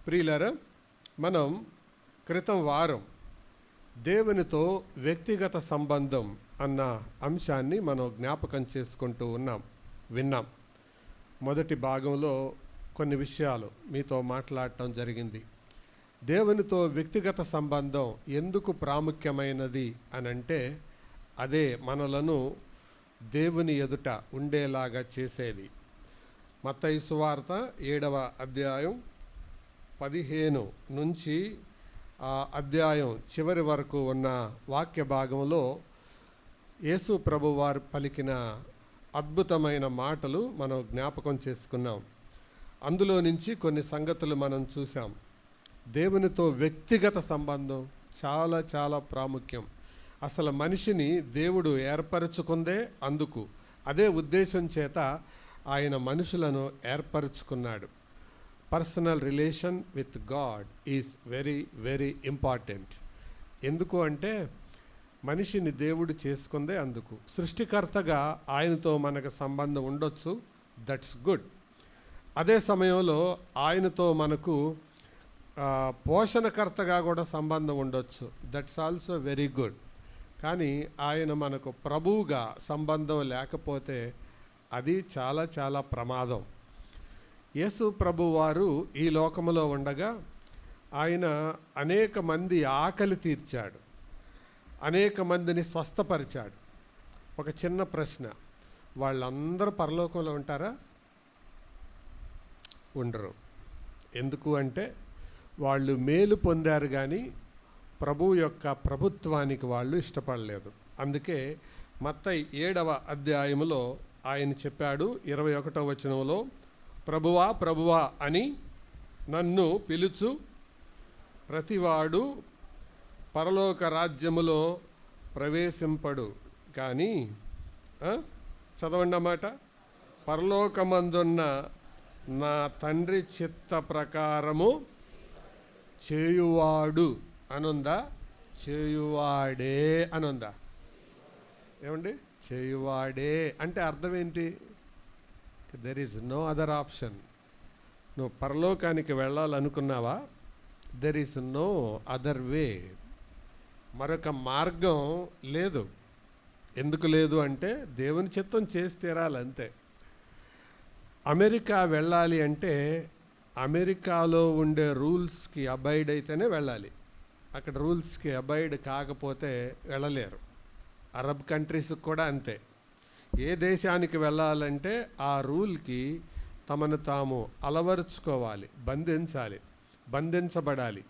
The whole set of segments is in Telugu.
ప్రియులారా, మనం క్రితం వారం దేవునితో వ్యక్తిగత సంబంధం అన్న అంశాన్ని మనం జ్ఞాపకం చేసుకుంటూ విన్నాం. మొదటి భాగంలో కొన్ని విషయాలు మీతో మాట్లాడటం జరిగింది. దేవునితో వ్యక్తిగత సంబంధం ఎందుకు ప్రాముఖ్యమైనది అనంటే అదే మనలను దేవుని ఎదుట ఉండేలాగా చేసేది. మత్తయి సువార్త 7వ అధ్యాయం 15 నుంచి ఆ అధ్యాయం చివరి వరకు ఉన్న వాక్య భాగంలో యేసు ప్రభువారు పలికిన అద్భుతమైన మాటలు మనం జ్ఞాపకం చేసుకున్నాం. అందులో నుంచి కొన్ని సంగతులు మనం చూసాం. దేవునితో వ్యక్తిగత సంబంధం చాలా చాలా ప్రాముఖ్యం. అసలు మనిషిని దేవుడు ఏర్పరచుకుందే అందుకు. అదే ఉద్దేశం చేత ఆయన మనుషులను ఏర్పరచుకున్నాడు. Personal relation with God is very very important. ఎందుకు అంటే మనిషిని దేవుడు చేసుకుందే అందుకు. సృష్టికర్తగా ఆయనతో మనకు సంబంధం ఉండొచ్చు, దట్స్ గుడ్. అదే సమయంలో ఆయనతో మనకు పోషణకర్తగా కూడా సంబంధం ఉండొచ్చు, దట్స్ ఆల్సో వెరీ గుడ్. కానీ ఆయన మనకు ప్రభువుగా సంబంధం లేకపోతే అది చాలా చాలా ప్రమాదం. యేసు ప్రభువారు ఈ లోకములో ఉండగా ఆయన అనేక మంది ఆకలి తీర్చాడు, అనేక మందిని స్వస్థపరిచాడు. ఒక చిన్న ప్రశ్న, వాళ్ళందరూ పరలోకంలో ఉంటారా? ఉండరు. ఎందుకు అంటే వాళ్ళు మేలు పొందారు కానీ ప్రభువు యొక్క ప్రభుత్వానికి వాళ్ళు ఇష్టపడలేదు. అందుకే మత్తయి 7వ అధ్యాయంలో ఆయన చెప్పాడు 21వ వచనంలో, ప్రభువా ప్రభువా అని నన్ను పిలుచు ప్రతివాడు పరలోక రాజ్యములో ప్రవేశింపడు కానీ చదవండి అన్నమాట, పరలోకమందున్న నా తండ్రి చిత్త ప్రకారము చేయువాడు అనుందా? చేయువాడే అనుందా? ఏమండి, చేయువాడే అంటే అర్థం ఏంటి? There is no other option. నువ్వు పరలోకానికి వెళ్ళాలనుకున్నావా? There is no other way. మరొక మార్గం లేదు. ఎందుకు లేదు అంటే దేవుని చిత్తం చేసి తీరాలి అంతే. అమెరికా వెళ్ళాలి అంటే అమెరికాలో ఉండే రూల్స్కి అబైడ్ అయితేనే వెళ్ళాలి. అక్కడ రూల్స్కి అబైడ్ కాకపోతే వెళ్ళలేరు. అరబ్ కంట్రీస్కి కూడా అంతే. ఏ దేశానికి వెళ్ళాలంటే ఆ రూల్కి తమను తాము అలవరుచుకోవాలి, బంధించబడాలి.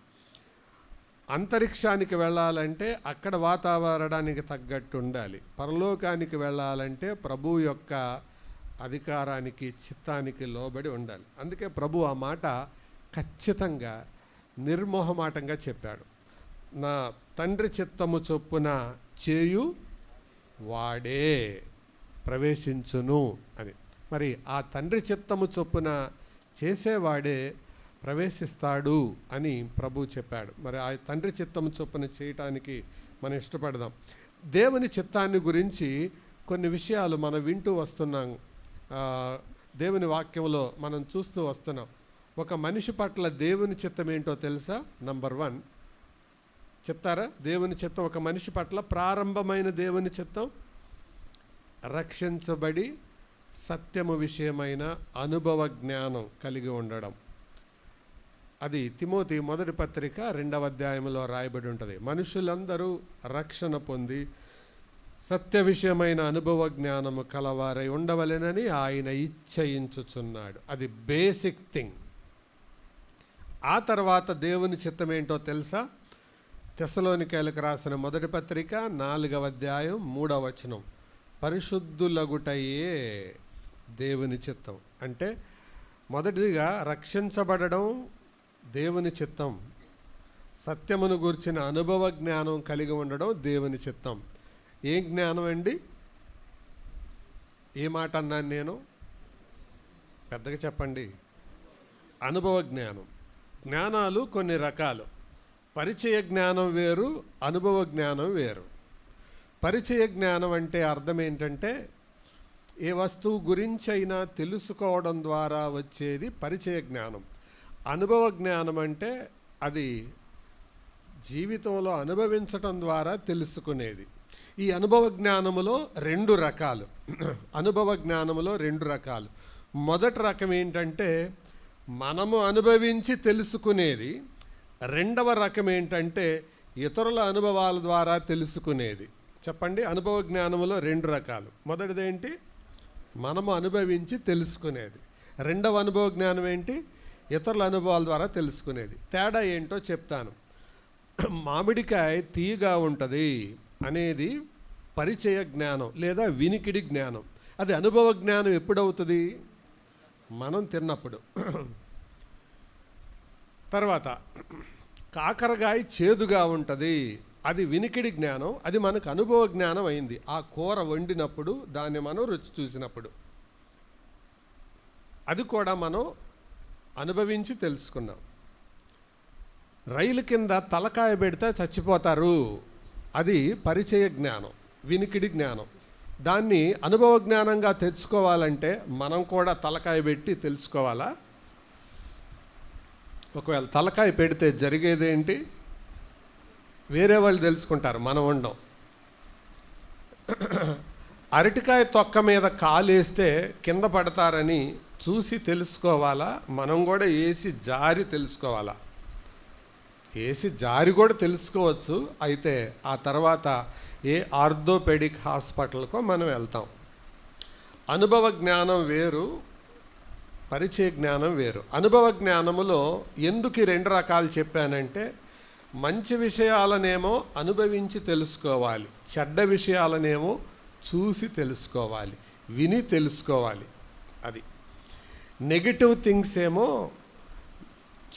అంతరిక్షానికి వెళ్ళాలంటే అక్కడ వాతావరణానికి తగ్గట్టు ఉండాలి. పరలోకానికి వెళ్ళాలంటే ప్రభు యొక్క అధికారానికి చిత్తానికి లోబడి ఉండాలి. అందుకే ప్రభు ఆ మాట ఖచ్చితంగా నిర్మోహమాటంగా చెప్పాడు, నా తండ్రి చిత్తము చొప్పున చేయు వాడే ప్రవేశించును అని. మరి ఆ తండ్రి చిత్తము చొప్పున చేసేవాడే ప్రవేశిస్తాడు అని ప్రభు చెప్పాడు. మరి ఆ తండ్రి చిత్తము చొప్పున చేయటానికి మనం ఇష్టపడదాం. దేవుని చిత్తాన్ని గురించి కొన్ని విషయాలు మనం వింటూ వస్తున్నాం, దేవుని వాక్యంలో మనం చూస్తూ వస్తున్నాం. ఒక మనిషి పట్ల దేవుని చిత్తం ఏంటో తెలుసా? నంబర్ 1 చెప్తారా? దేవుని చిత్తం ఒక మనిషి పట్ల ప్రారంభమైన దేవుని చిత్తం రక్షించబడి సత్యము విషయమైన అనుభవ జ్ఞానం కలిగి ఉండడం. అది తిమోతి మొదటి పత్రిక 2వ అధ్యాయంలో రాయబడి ఉంటుంది. మనుషులందరూ రక్షణ పొంది సత్య విషయమైన అనుభవ జ్ఞానము కలవారై ఉండవలెనని ఆయన ఇచ్చయించుచున్నాడు. అది బేసిక్ థింగ్. ఆ తర్వాత దేవుని చిత్తం ఏంటో తెలుసా? తెస్సలోనికైలకు రాసిన మొదటి పత్రిక 4వ అధ్యాయం 3వ వచనం, పరిశుద్ధులగుటయే దేవుని చిత్తం. అంటే మొదటిగా రక్షించబడడం దేవుని చిత్తం, సత్యమును గూర్చిన అనుభవ జ్ఞానం కలిగి ఉండడం దేవుని చిత్తం. ఏం జ్ఞానం అండి? ఏ మాట అన్నాను నేను? పెద్దగా చెప్పండి. అనుభవ జ్ఞానం. జ్ఞానాలు కొన్ని రకాలు. పరిచయ జ్ఞానం వేరు, అనుభవ జ్ఞానం వేరు. పరిచయ జ్ఞానం అంటే అర్థం ఏంటంటే ఏ వస్తువు గురించి అయినా తెలుసుకోవడం ద్వారా వచ్చేది పరిచయ జ్ఞానం. అనుభవ జ్ఞానం అంటే అది జీవితంలో అనుభవించటం ద్వారా తెలుసుకునేది. ఈ అనుభవ జ్ఞానములో 2 రకాలు. అనుభవ జ్ఞానములో 2 రకాలు. మొదటి రకం ఏంటంటే మనము అనుభవించి తెలుసుకునేది. రెండవ రకం ఏంటంటే ఇతరుల అనుభవాల ద్వారా తెలుసుకునేది. చెప్పండి, అనుభవ జ్ఞానములో 2 రకాలు. మొదటిదేంటి? మనము అనుభవించి తెలుసుకునేది. రెండవ అనుభవ జ్ఞానం ఏంటి? ఇతరుల అనుభవాల ద్వారా తెలుసుకునేది. తేడా ఏంటో చెప్తాను. మామిడికాయ తీయగా ఉంటుంది అనేది పరిచయ జ్ఞానం లేదా వినికిడి జ్ఞానం. అది అనుభవ జ్ఞానం ఎప్పుడవుతుంది? మనం తిన్నప్పుడు. తర్వాత కాకరకాయ చేదుగా ఉంటుంది, అది వినికిడి జ్ఞానం. అది మనకు అనుభవ జ్ఞానం అయింది ఆ కూర వండినప్పుడు, దాన్ని మనం రుచి చూసినప్పుడు. అది కూడా మనం అనుభవించి తెలుసుకున్నాం. రైలు కింద తలకాయ పెడితే చచ్చిపోతారు, అది పరిచయ జ్ఞానం, వినికిడి జ్ఞానం. దాన్ని అనుభవ జ్ఞానంగా తెచ్చుకోవాలంటే మనం కూడా తలకాయ పెట్టి తెలుసుకోవాలా? ఒకవేళ తలకాయ పెడితే జరిగేదేంటి? వేరే వాళ్ళు తెలుసుకుంటారు, మనం ఉండం. అరటికాయ తొక్క మీద కాలేస్తే కింద పడతారని చూసి తెలుసుకోవాలా? మనం కూడా వేసి జారి తెలుసుకోవాలా? వేసి జారి కూడా తెలుసుకోవచ్చు. అయితే ఆ తర్వాత ఏ ఆర్థోపెడిక్ హాస్పిటల్కో మనం వెళ్తాం. అనుభవ జ్ఞానం వేరు, పరిచయ జ్ఞానం వేరు. అనుభవ జ్ఞానములో ఎందుకు 2 రకాలు చెప్పానంటే, మంచి విషయాలనేమో అనుభవించి తెలుసుకోవాలి, చెడ్డ విషయాలనేమో చూసి తెలుసుకోవాలి, విని తెలుసుకోవాలి. అది నెగిటివ్ థింగ్స్ ఏమో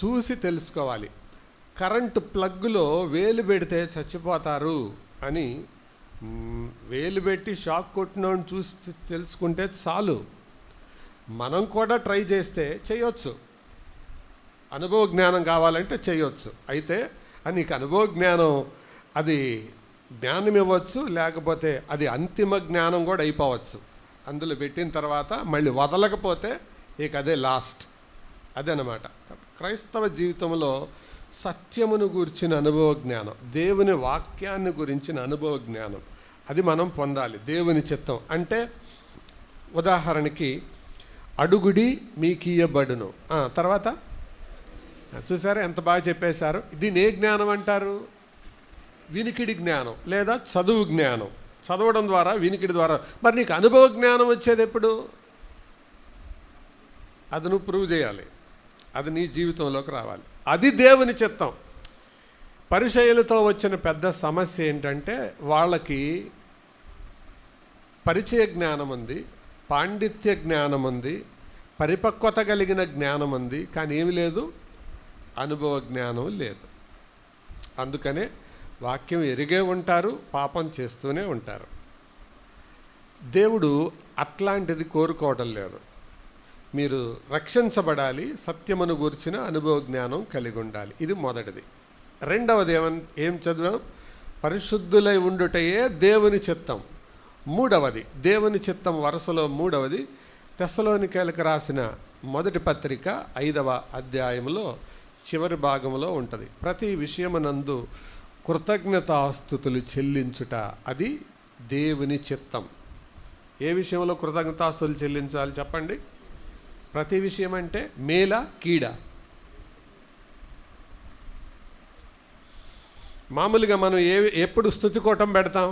చూసి తెలుసుకోవాలి. కరెంటు ప్లగ్లో వేలు పెడితే చచ్చిపోతారు అని వేలు పెట్టి షాక్ కొట్టినోని చూసి తెలుసుకుంటే చాలు. మనం కూడా ట్రై చేస్తే చేయొచ్చు. అనుభవ జ్ఞానం కావాలంటే చేయొచ్చు. అయితే నీకు అనుభవ జ్ఞానం అది జ్ఞానం ఇవ్వచ్చు, లేకపోతే అది అంతిమ జ్ఞానం కూడా అయిపోవచ్చు. అందులో పెట్టిన తర్వాత మళ్ళీ వదలకపోతే ఇక అదే లాస్ట్. అదనమాట క్రైస్తవ జీవితంలో సత్యమును గురించిన అనుభవ జ్ఞానం, దేవుని వాక్యాన్ని గురించిన అనుభవ జ్ఞానం, అది మనం పొందాలి. దేవుని చిత్తం అంటే ఉదాహరణకి అడుగుడి మీకియ్యబడును. తర్వాత చూసారా ఎంత బాగా చెప్పేశారు. దీన్ని ఏ జ్ఞానం అంటారు? వినికిడి జ్ఞానం లేదా చదువు జ్ఞానం. చదవడం ద్వారా, వినికిడి ద్వారా. మరి నీకు అనుభవ జ్ఞానం వచ్చేది ఎప్పుడు? అది నువ్వు ప్రూవ్ చేయాలి, అది నీ జీవితంలోకి రావాలి. అది దేవుని చిత్తం. పరిచయులతో వచ్చిన పెద్ద సమస్య ఏంటంటే వాళ్ళకి పరిచయ జ్ఞానం ఉంది, పాండిత్య జ్ఞానం ఉంది, పరిపక్వత కలిగిన జ్ఞానం ఉంది, కానీ ఏమి లేదు, అనుభవ జ్ఞానం లేదు. అందుకనే వాక్యం ఎరిగే ఉంటారు, పాపం చేస్తూనే ఉంటారు. దేవుడు అట్లాంటిది కోరుకోవడం లేదు. మీరు రక్షించబడాలి, సత్యమును గూర్చిన అనుభవ జ్ఞానం కలిగి ఉండాలి. ఇది మొదటిది. రెండవది ఏం చదివాం? పరిశుద్ధులై ఉండుటయే దేవుని చిత్తం. మూడవది దేవుని చిత్తం వరుసలో మూడవది తెస్సలోనికైలకు రాసిన మొదటి పత్రిక 5వ అధ్యాయంలో చివరి భాగంలో ఉంటుంది. ప్రతి విషయమునందు కృతజ్ఞతాస్తుతులు చెల్లించుట అది దేవుని చిత్తం. ఏ విషయంలో కృతజ్ఞతాస్తుతులు చెల్లించాలి చెప్పండి? ప్రతి విషయం అంటే మేలా కీడా? మామూలుగా మనం ఎప్పుడు స్తుతికోటం పెడతాం?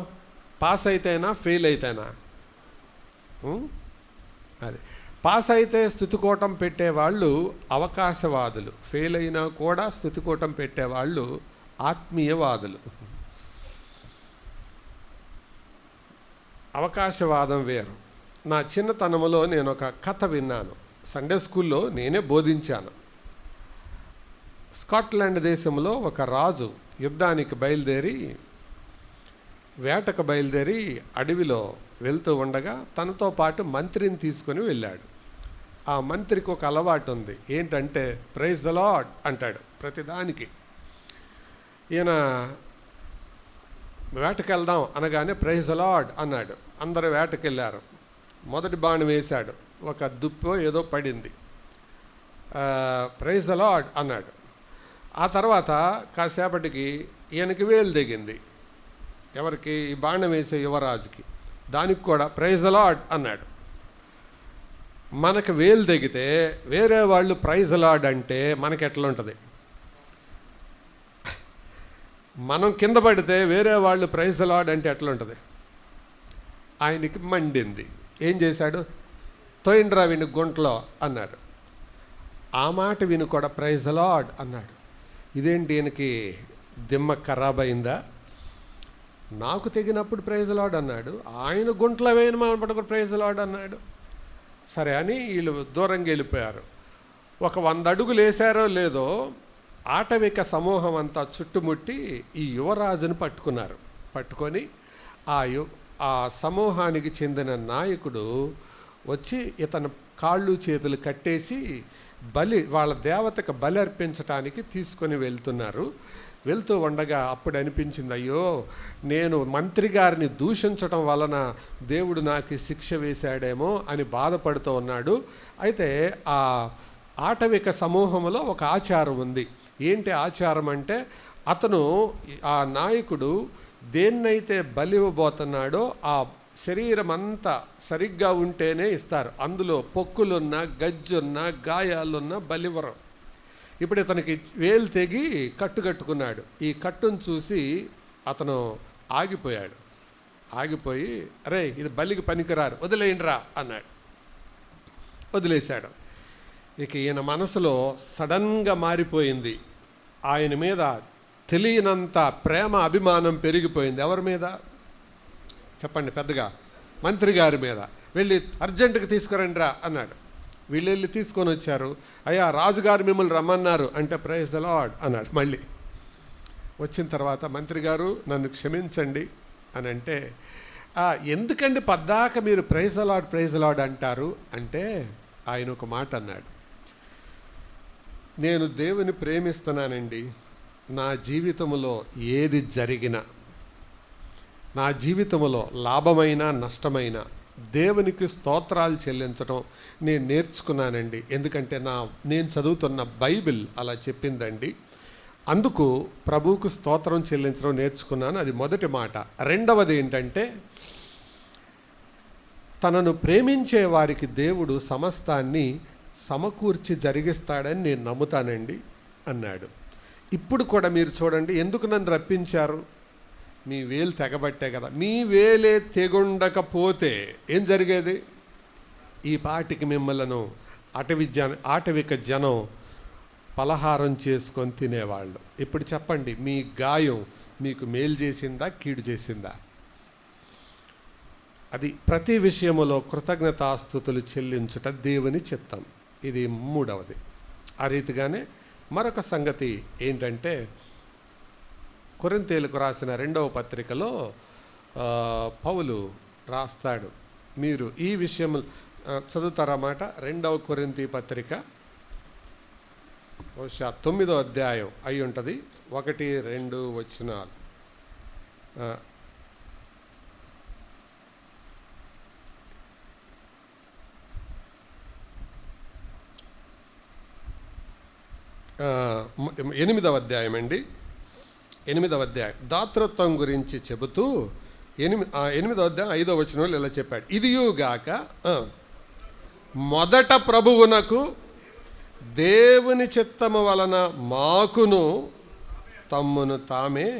పాస్ అయితేనా ఫెయిల్ అయితేనా? అది పాస్ అయితే స్తుతికోటం పెట్టేవాళ్ళు అవకాశవాదులు, ఫెయిల్ అయినా కూడా స్తుతికోటం పెట్టేవాళ్ళు ఆత్మీయవాదులు. అవకాశవాదం వేరు. నా చిన్నతనంలో నేను ఒక కథ విన్నాను. సండే స్కూల్లో నేనే బోధించాను. స్కాట్లాండ్ దేశంలో ఒక రాజు యుద్ధానికి బయలుదేరి, వేటకు బయలుదేరి అడవిలో వెళ్తూ ఉండగా తనతో పాటు మంత్రిని తీసుకొని వెళ్ళాడు. ఆ మంత్రికి ఒక అలవాటు ఉంది. ఏంటంటే ప్రైజ్ ద లార్డ్ అంటాడు ప్రతిదానికి. ఈయన వేటకు వెళ్దాం అనగానే ప్రైజ్ ద లార్డ్ అన్నాడు. అందరూ వేటకు వెళ్ళారు. మొదటి బాణం వేశాడు, ఒక దుప్పో ఏదో పడింది. ప్రైజ్ ద లార్డ్ అన్నాడు. ఆ తర్వాత కాసేపటికి ఈయనకి వేలు దిగింది. ఎవరికి? ఈ బాణం వేసే యువరాజుకి. దానికి కూడా ప్రైజ్ ద లార్డ్ అన్నాడు. మనకు వేలు దిగితే వేరే వాళ్ళు ప్రైజ్ ద లార్డ్ అంటే మనకి ఎట్లా ఉంటుంది? మనం కింద పడితే వేరే వాళ్ళు ప్రైజ్ ద లార్డ్ అంటే ఎట్లా ఉంటుంది? ఆయనకి మండింది. ఏం చేశాడు? తోయిండ్రా విని గుంటలో అన్నాడు. ఆ మాట విని కూడా ప్రైజ్ ద లార్డ్ అన్నాడు. ఇదేంటి, ఈయనకి దిమ్మ ఖరాబ్ అయిందా? నాకు తెగినప్పుడు ప్రైజ్ ద లార్డ్ అన్నాడు, ఆయన గుంటలో వేయని పట్టుకుని ప్రైజ్ ద లార్డ్ అన్నాడు. సరే అని వీళ్ళు దూరంగా వెళ్ళిపోయారు. ఒక 100 అడుగులు వేశారో లేదో ఆటవిక సమూహం అంతా చుట్టుముట్టి ఈ యువరాజును పట్టుకున్నారు. పట్టుకొని ఆ సమూహానికి చెందిన నాయకుడు వచ్చి ఇతను కాళ్ళు చేతులు కట్టేసి వాళ్ళ దేవతకు బలి అర్పించడానికి తీసుకొని వెళ్తున్నారు. వెళ్తూ ఉండగా అప్పుడు అనిపించింది, అయ్యో నేను మంత్రి గారిని దూషించటం వలన దేవుడు నాకు శిక్ష వేశాడేమో అని బాధపడుతూ ఉన్నాడు. అయితే ఆ ఆటవిక సమూహంలో ఒక ఆచారం ఉంది. ఏంటి ఆచారం అంటే, అతను ఆ నాయకుడు దేన్నైతే బలి ఇవ్వబోతున్నాడో ఆ శరీరం అంతా సరిగ్గా ఉంటేనే ఇస్తారు. అందులో పొక్కులున్నా గజ్జున్నా గాయాలున్నా బలివరం. ఇప్పుడు ఇతనికి వేలు తెగి కట్టుకున్నాడు. ఈ కట్టును చూసి అతను ఆగిపోయాడు. ఆగిపోయి, అరే ఇది బలికి పనికిరారు, వదిలేయండిరా అన్నాడు. వదిలేశాడు. ఇక ఈయన మనసులో సడన్గా మారిపోయింది. ఆయన మీద తెలియనంత ప్రేమ అభిమానం పెరిగిపోయింది. ఎవరి మీద చెప్పండి? పెద్దగా మంత్రి గారి మీద. వెళ్ళి అర్జెంటుగా తీసుకురండిరా అన్నాడు. వీళ్ళు వెళ్ళి తీసుకొని వచ్చారు. అయ్యా రాజుగారు మిమ్మల్ని రమ్మన్నారు అంటే ప్రైజ్ ద లార్డ్ అన్నాడు. మళ్ళీ వచ్చిన తర్వాత మంత్రి గారు నన్ను క్షమించండి అని అంటే, ఎందుకండి పద్దాక మీరు ప్రైజ్ ద లార్డ్ అంటారు అంటే ఆయన ఒక మాట అన్నాడు, నేను దేవుని ప్రేమిస్తున్నానండి. నా జీవితంలో ఏది జరిగినా, నా జీవితంలో లాభమైనా నష్టమైనా దేవునికి స్తోత్రాలు చెల్లించడం నేను నేర్చుకున్నానండి. ఎందుకంటే నేను చదువుతున్న బైబిల్ అలా చెప్పిందండి. అందుకు ప్రభువుకు స్తోత్రం చెల్లించడం నేర్చుకున్నాను. అది మొదటి మాట. రెండవది ఏంటంటే, తనను ప్రేమించే వారికి దేవుడు సమస్తాన్ని సమకూర్చి జరిగిస్తాడని నేను నమ్ముతానండి అన్నాడు. ఇప్పుడు కూడా మీరు చూడండి, ఎందుకు నన్ను రప్పించారు? మీ వేలు తెగబట్టే కదా. మీ వేలే తెగుండకపోతే ఏం జరిగేది? ఈ పాటికి మిమ్మల్ని ఆటవిక జనం పలహారం చేసుకొని తినేవాళ్ళు. ఇప్పుడు చెప్పండి, మీ గాయం మీకు మేలు చేసిందా, కీడు చేసిందా? అది ప్రతి విషయములో కృతజ్ఞతాస్తుతులు చెల్లించుట దేవుని చిత్తం. ఇది మూడవది. ఆ రీతిగానే మరొక సంగతి ఏంటంటే, కొరింథీయులకు రాసిన 2వ పత్రికలో పౌలు రాస్తాడు. మీరు ఈ విషయం చదువుతారన్నమాట. 2వ కొరింథీ పత్రిక బహుశా 9వ అధ్యాయం అయి ఉంటుంది. 1-2 వచనాలు. ఎనిమిదవ అధ్యాయం అండి. 8వ అధ్యాయం దాతృత్వం గురించి చెబుతూ 8వ అధ్యాయం 5వ వచనంలో ఇలా చెప్పాడు, ఇదియుగాక మొదట ప్రభువునకు దేవుని చిత్తము వలన మాకును తమ్మును తామే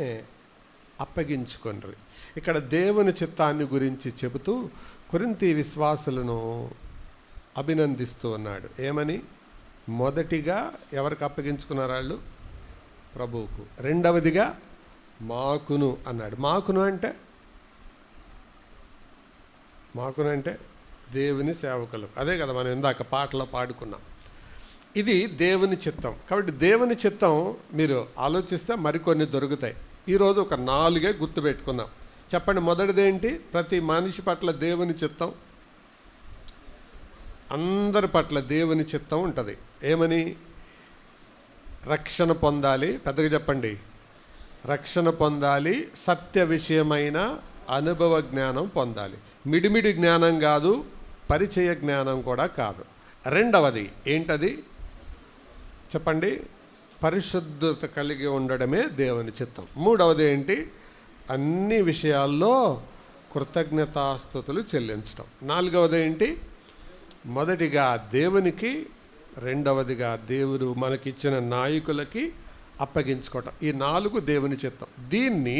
అప్పగించుకొండ్రి. ఇక్కడ దేవుని చిత్తాన్ని గురించి చెబుతూ కొరింథీ విశ్వాసులను అభినందిస్తూ ఉన్నాడు. ఏమని? మొదటిగా ఎవరికి అప్పగించుకున్నారు వాళ్ళు? ప్రభువుకు. రెండవదిగా మాకును అన్నాడు. మాకును అంటే దేవుని సేవకులు. అదే కదా మనం ఇందాక పాటలో పాడుకున్నాం. ఇది దేవుని చిత్తం. కాబట్టి దేవుని చిత్తం మీరు ఆలోచిస్తే మరికొన్ని దొరుకుతాయి. ఈరోజు ఒక 4 గుర్తుపెట్టుకుందాం. చెప్పండి, మొదటిదేంటి? ప్రతి మనిషి పట్ల దేవుని చిత్తం, అందరి పట్ల దేవుని చిత్తం ఉంటుంది. ఏమని? రక్షణ పొందాలి. పెద్దగా చెప్పండి. రక్షణ పొందాలి, సత్య విషయమైన అనుభవ జ్ఞానం పొందాలి. మిడిమిడి జ్ఞానం కాదు, పరిచయ జ్ఞానం కూడా కాదు. రెండవది ఏంటది? చెప్పండి. పరిశుద్ధత కలిగి ఉండడమే దేవుని చిత్తం. మూడవది ఏంటి? అన్ని విషయాల్లో కృతజ్ఞతాస్తుతులు చెల్లించడం. నాలుగవది ఏంటి? మొదటిగా దేవునికి, రెండవదిగా దేవుడు మనకిచ్చిన నాయకులకి అప్పగించుకోవటం. ఈ 4 దేవుని చిత్తం. దీన్ని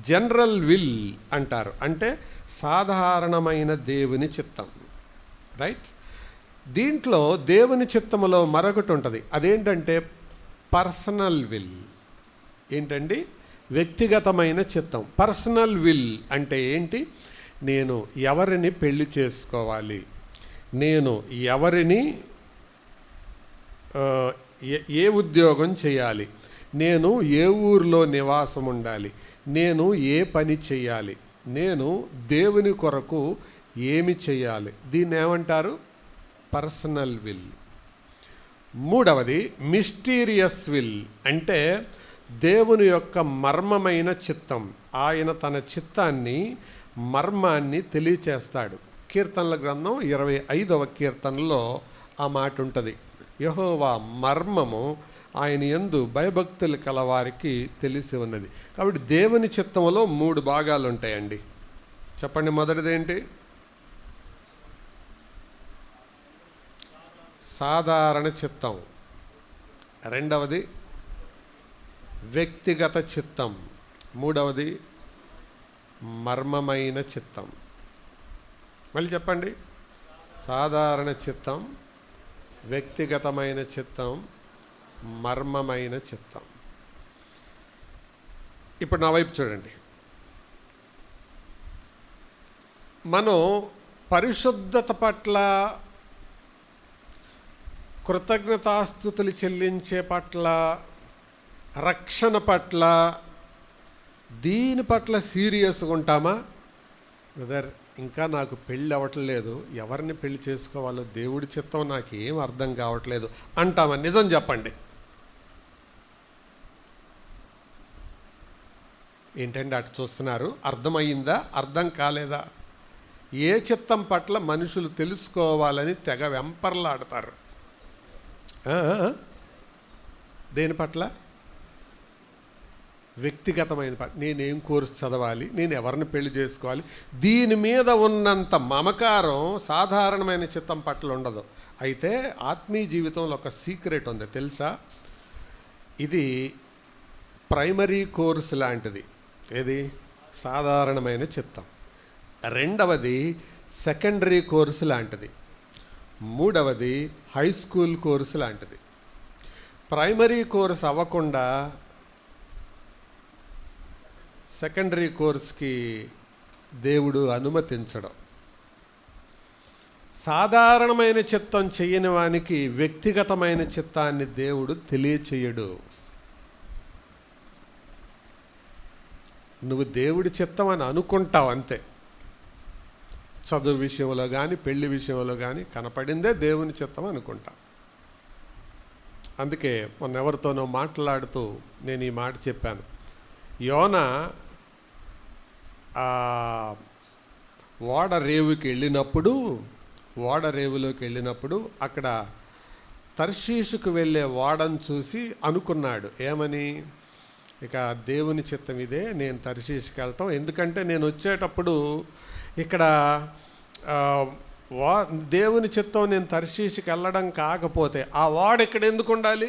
జనరల్ విల్ అంటారు, అంటే సాధారణమైన దేవుని చిత్తం. రైట్? దీంట్లో దేవుని చిత్తములో మరొకటి ఉంటుంది. అదేంటంటే పర్సనల్ విల్. ఏంటండి? వ్యక్తిగతమైన చిత్తం. పర్సనల్ విల్ అంటే ఏంటి? నేను ఎవరిని పెళ్లి చేసుకోవాలి, నేను ఎవరిని ఏ ఉద్యోగం చేయాలి, నేను ఏ ఊరిలో నివాసం ఉండాలి, నేను ఏ పని చేయాలి, నేను దేవుని కొరకు ఏమి చేయాలి, దీన్ని ఏమంటారు? Personal will. మూడవది మిస్టీరియస్ విల్, అంటే దేవుని యొక్క మర్మమైన చిత్తం. ఆయన తన చిత్తాన్ని, మర్మాన్ని తెలియచేస్తాడు. కీర్తనల గ్రంథం 25వ కీర్తనలో ఆ మాట ఉంటుంది. యెహోవా మర్మము ఆయన యందు భయభక్తులు కలవారికి తెలిసి ఉన్నది. కాబట్టి దేవుని చిత్తంలో 3 భాగాలు ఉంటాయండి. చెప్పండి. మొదటిదేంటి? సాధారణ చిత్తం. రెండవది వ్యక్తిగత చిత్తం. మూడవది మర్మమైన చిత్తం. మళ్ళీ చెప్పండి. సాధారణ చిత్తం, వ్యక్తిగతమైన చిత్తం, మర్మమైన చిత్తం. ఇప్పుడు నా వైపు చూడండి. మనం పరిశుద్ధత పట్ల, కృతజ్ఞతాస్తుతులు చెల్లించే పట్ల, రక్షణ పట్ల, దీని పట్ల సీరియస్గా ఉంటామా? బ్రదర్, ఇంకా నాకు పెళ్ళి అవ్వట్లేదు, ఎవరిని పెళ్లి చేసుకోవాలో దేవుడి చిత్తం నాకు ఏం అర్థం కావట్లేదు అంటామా? నిజం చెప్పండి. ఏంటంటే అటు చూస్తున్నారు? అర్థమయ్యిందా? అర్థం కాలేదా? ఏ చిత్తం పట్ల మనుషులు తెలుసుకోవాలని తెగ వెంపర్లాడతారు. దేని పట్ల? వ్యక్తిగతమైన పట్ల. నేనేం కోర్సు చదవాలి, నేను ఎవరిని పెళ్లి చేసుకోవాలి, దీని మీద ఉన్నంత మమకారం సాధారణమైన చిత్తం పట్ల ఉండదు. అయితే ఆత్మీయ జీవితంలో ఒక సీక్రెట్ ఉంది, తెలుసా? ఇది ప్రైమరీ కోర్సు లాంటిది. ఏది? సాధారణమైన చిత్తం. రెండవది సెకండరీ కోర్సు లాంటిది. మూడవది హై స్కూల్ కోర్సు లాంటిది. ప్రైమరీ కోర్స్ అవ్వకుండా సెకండరీ కోర్స్కి దేవుడు అనుమతించడం. సాధారణమైన చిత్తం చేయని వానికి వ్యక్తిగతమైన చిత్తాన్ని దేవుడు తెలియచేయడు. నువ్వు దేవుడి చిత్తం అని అనుకుంటావు అంతే. చదువు విషయంలో కానీ, పెళ్లి విషయంలో కానీ కనపడిందే దేవుని చిత్తం అనుకుంటా. అందుకే మొన్న ఎవరితోనో మాట్లాడుతూ నేను ఈ మాట చెప్పాను. యోనా ఓడరేవులోకి వెళ్ళినప్పుడు అక్కడ తర్షీషుకు వెళ్ళే ఓడను చూసి అనుకున్నాడు. ఏమని? ఇక దేవుని చిత్తం ఇదే, నేను తర్షీషుకి వెళ్ళటం. ఎందుకంటే నేను వచ్చేటప్పుడు ఇక్కడ దేవుని చిత్తం నేను తర్షీషుకి వెళ్ళడం కాకపోతే ఆ ఓడ ఇక్కడ ఎందుకు ఉండాలి?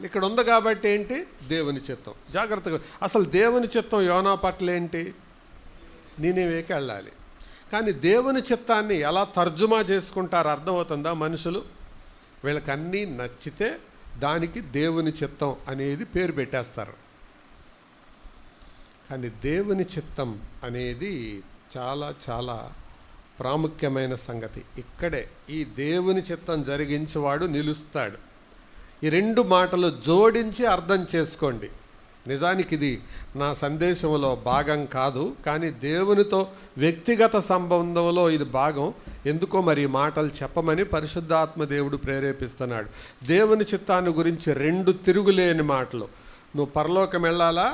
ఇక్కడ ఉంది కాబట్టి ఏంటి? దేవుని చిత్తం. జాగ్రత్తగా అసలు దేవుని చిత్తం యోనా పట్ల ఏంటి? నీనెవేకి వెళ్ళాలి. కానీ దేవుని చిత్తాన్ని ఎలా తర్జుమా చేసుకుంటారు అర్థమవుతుందా? మనుషులు వీళ్ళకి అన్నీ నచ్చితే దానికి దేవుని చిత్తం అనేది పేరు పెట్టేస్తారు. కానీ దేవుని చిత్తం అనేది చాలా చాలా ప్రాముఖ్యమైన సంగతి. ఇక్కడే ఈ దేవుని చిత్తం జరిగించేవాడు నిలుస్తాడు. ఈ 2 మాటలు జోడించి అర్థం చేసుకోండి. నిజానికి ఇది నా సందేశంలో భాగం కాదు, కానీ దేవునితో వ్యక్తిగత సంబంధంలో ఇది భాగం. ఎందుకో మరి ఈ మాటలు చెప్పమని పరిశుద్ధాత్మ దేవుడు ప్రేరేపిస్తున్నాడు. దేవుని చిత్తాన్ని గురించి 2 తిరుగులేని మాటలు. నువ్వు పరలోకం వెళ్ళాలా?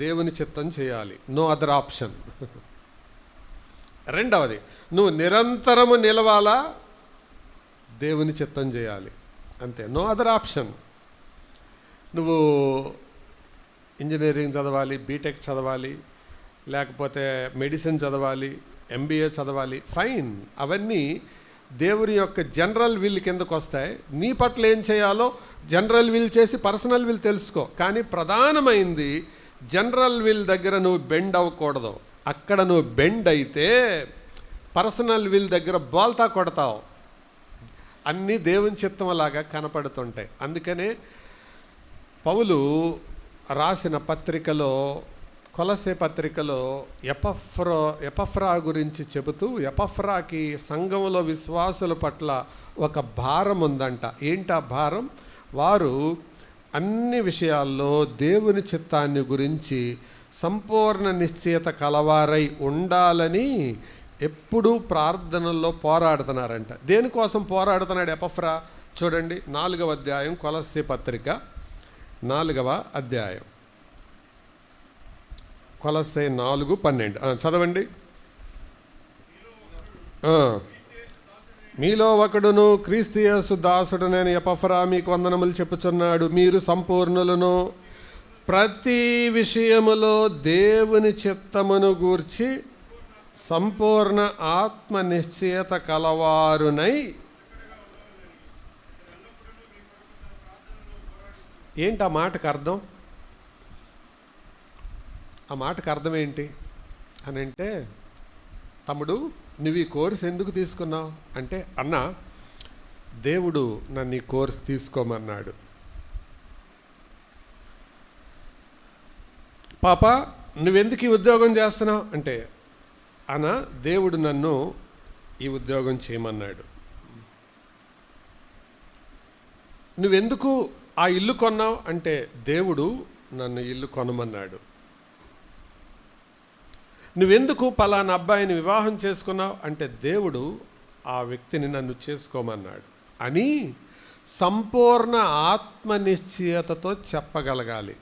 దేవుని చిత్తం చేయాలి, నో అదర్ ఆప్షన్. రెండవది, నువ్వు నిరంతరము నిలవాలా? దేవుని చిత్తం చేయాలి, అంతే. No other option. నువ్వు ఇంజనీరింగ్ చదవాలి, బీటెక్ చదవాలి, లేకపోతే మెడిసిన్ చదవాలి, ఎంబీఏ చదవాలి, ఫైన్. అవన్నీ దేవుని యొక్క జనరల్ విల్ కిందకు వస్తాయి. నీ పట్ల ఏం చేయాలో జనరల్ విల్ చేసి పర్సనల్ విల్ తెలుసుకో. కానీ ప్రధానమైంది జనరల్ విల్ దగ్గర నువ్వు బెండ్ అవ్వకూడదు. అక్కడ నువ్వు బెండ్ అయితే పర్సనల్ విల్ దగ్గర బోల్తా కొడతావు. అన్నీ దేవుని చిత్తం లాగా కనపడుతుంటాయి. అందుకనే పౌలు రాసిన పత్రికలో, కొలస్సే పత్రికలో ఎపఫ్రా గురించి చెబుతూ, ఎపఫ్రాకి సంఘంలో విశ్వాసుల పట్ల ఒక భారం ఉందంట. ఏంటా భారం? వారు అన్ని విషయాల్లో దేవుని చిత్తాన్ని గురించి సంపూర్ణ నిశ్చయత కలవారై ఉండాలని ఎప్పుడూ ప్రార్థనల్లో పోరాడుతున్నారంట. దేనికోసం పోరాడుతున్నాడు ఎపఫ్రా? చూడండి, 4వ అధ్యాయం, కొలస్సే పత్రిక 4వ అధ్యాయం, కొలస్సే 4:12 చదవండి. మీలో ఒకడును క్రీస్తు యేసు దాసుడునైన ఎపఫ్రా మీకు వందనములు చెప్పుచున్నాడు. మీరు సంపూర్ణులను, ప్రతి విషయములో దేవుని చిత్తమును గూర్చి సంపూర్ణ ఆత్మ నిశ్చయత కలవారునై. ఏంటి ఆ మాటకు అర్థం? ఆ మాటకు అర్థం ఏంటి అని అంటే, తమ్ముడు నువ్వు ఈ కోర్సు ఎందుకు తీసుకున్నావు అంటే, అన్న దేవుడు నన్ను ఈ కోర్సు తీసుకోమన్నాడు. పాప నువ్వెందుకు ఈ ఉద్యోగం చేస్తున్నావు అంటే, అన్న దేవుడు నన్ను ఈ ఉద్యోగం చేయమన్నాడు. నువ్వెందుకు ఆ ఇల్లు కొన్నావు అంటే, దేవుడు నన్ను ఇల్లు కొనమన్నాడు. నువ్వెందుకు పలానా అబ్బాయిని వివాహం చేసుకున్నావు అంటే, దేవుడు ఆ వ్యక్తిని నన్ను చేసుకోమన్నాడు అని సంపూర్ణ ఆత్మ నిశ్చయతతో చెప్పగలగాలి.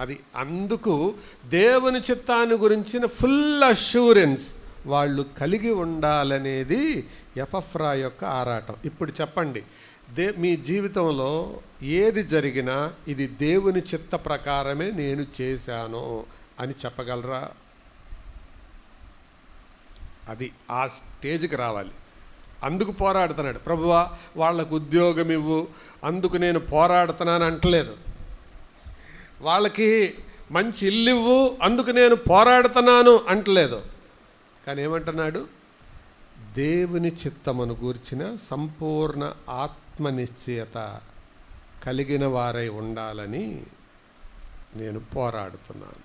అది అందుకు దేవుని చిత్తాన్ని గురించిన ఫుల్ అష్యూరెన్స్ వాళ్ళు కలిగి ఉండాలనేది ఎపఫ్రా యొక్క ఆరాటం. ఇప్పుడు చెప్పండి, మీ జీవితంలో ఏది జరిగినా ఇది దేవుని చిత్త ప్రకారమే నేను చేశాను అని చెప్పగలరా? అది ఆ స్టేజ్కి రావాలి. అందుకు పోరాడుతున్నాడు. ప్రభువా వాళ్ళకు ఉద్యోగం ఇవ్వు, అందుకు నేను పోరాడుతున్నాను అంటలేదు. వాళ్ళకి మంచి ఇల్లు ఇవ్వు, అందుకు నేను పోరాడుతున్నాను అంటలేదు. కానీ ఏమంటున్నాడు? దేవుని చిత్తమును గూర్చిన సంపూర్ణ ఆత్మ నిశ్చయత కలిగిన వారై ఉండాలని నేను పోరాడుతున్నాను.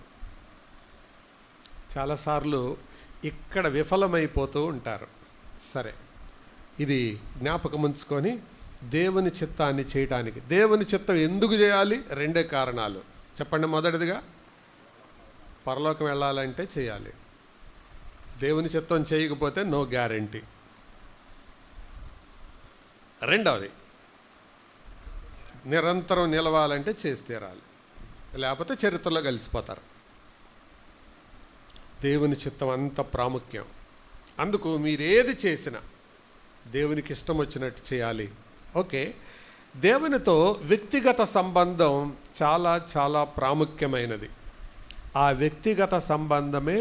చాలాసార్లు ఇక్కడ విఫలమైపోతూ ఉంటారు. సరే, ఇది జ్ఞాపకం ఉంచుకొని దేవుని చిత్తాన్ని చేయడానికి, దేవుని చిత్తం ఎందుకు చేయాలి? 2 కారణాలు చెప్పండి. మొదటిదిగా, పరలోకం వెళ్ళాలంటే చేయాలి. దేవుని చిత్తం చేయకపోతే నో గ్యారంటీ. రెండవది, నిరంతరం నిలవాలంటే చేసి తీరాలి, లేకపోతే చరిత్రలో కలిసిపోతారు. దేవుని చిత్తం అంత ప్రాముఖ్యం. అందుకు మీరేది చేసినా దేవునికి ఇష్టం వచ్చినట్టు చేయాలి. ఓకే, దేవునితో వ్యక్తిగత సంబంధం చాలా చాలా ప్రాముఖ్యమైనది. ఆ వ్యక్తిగత సంబంధమే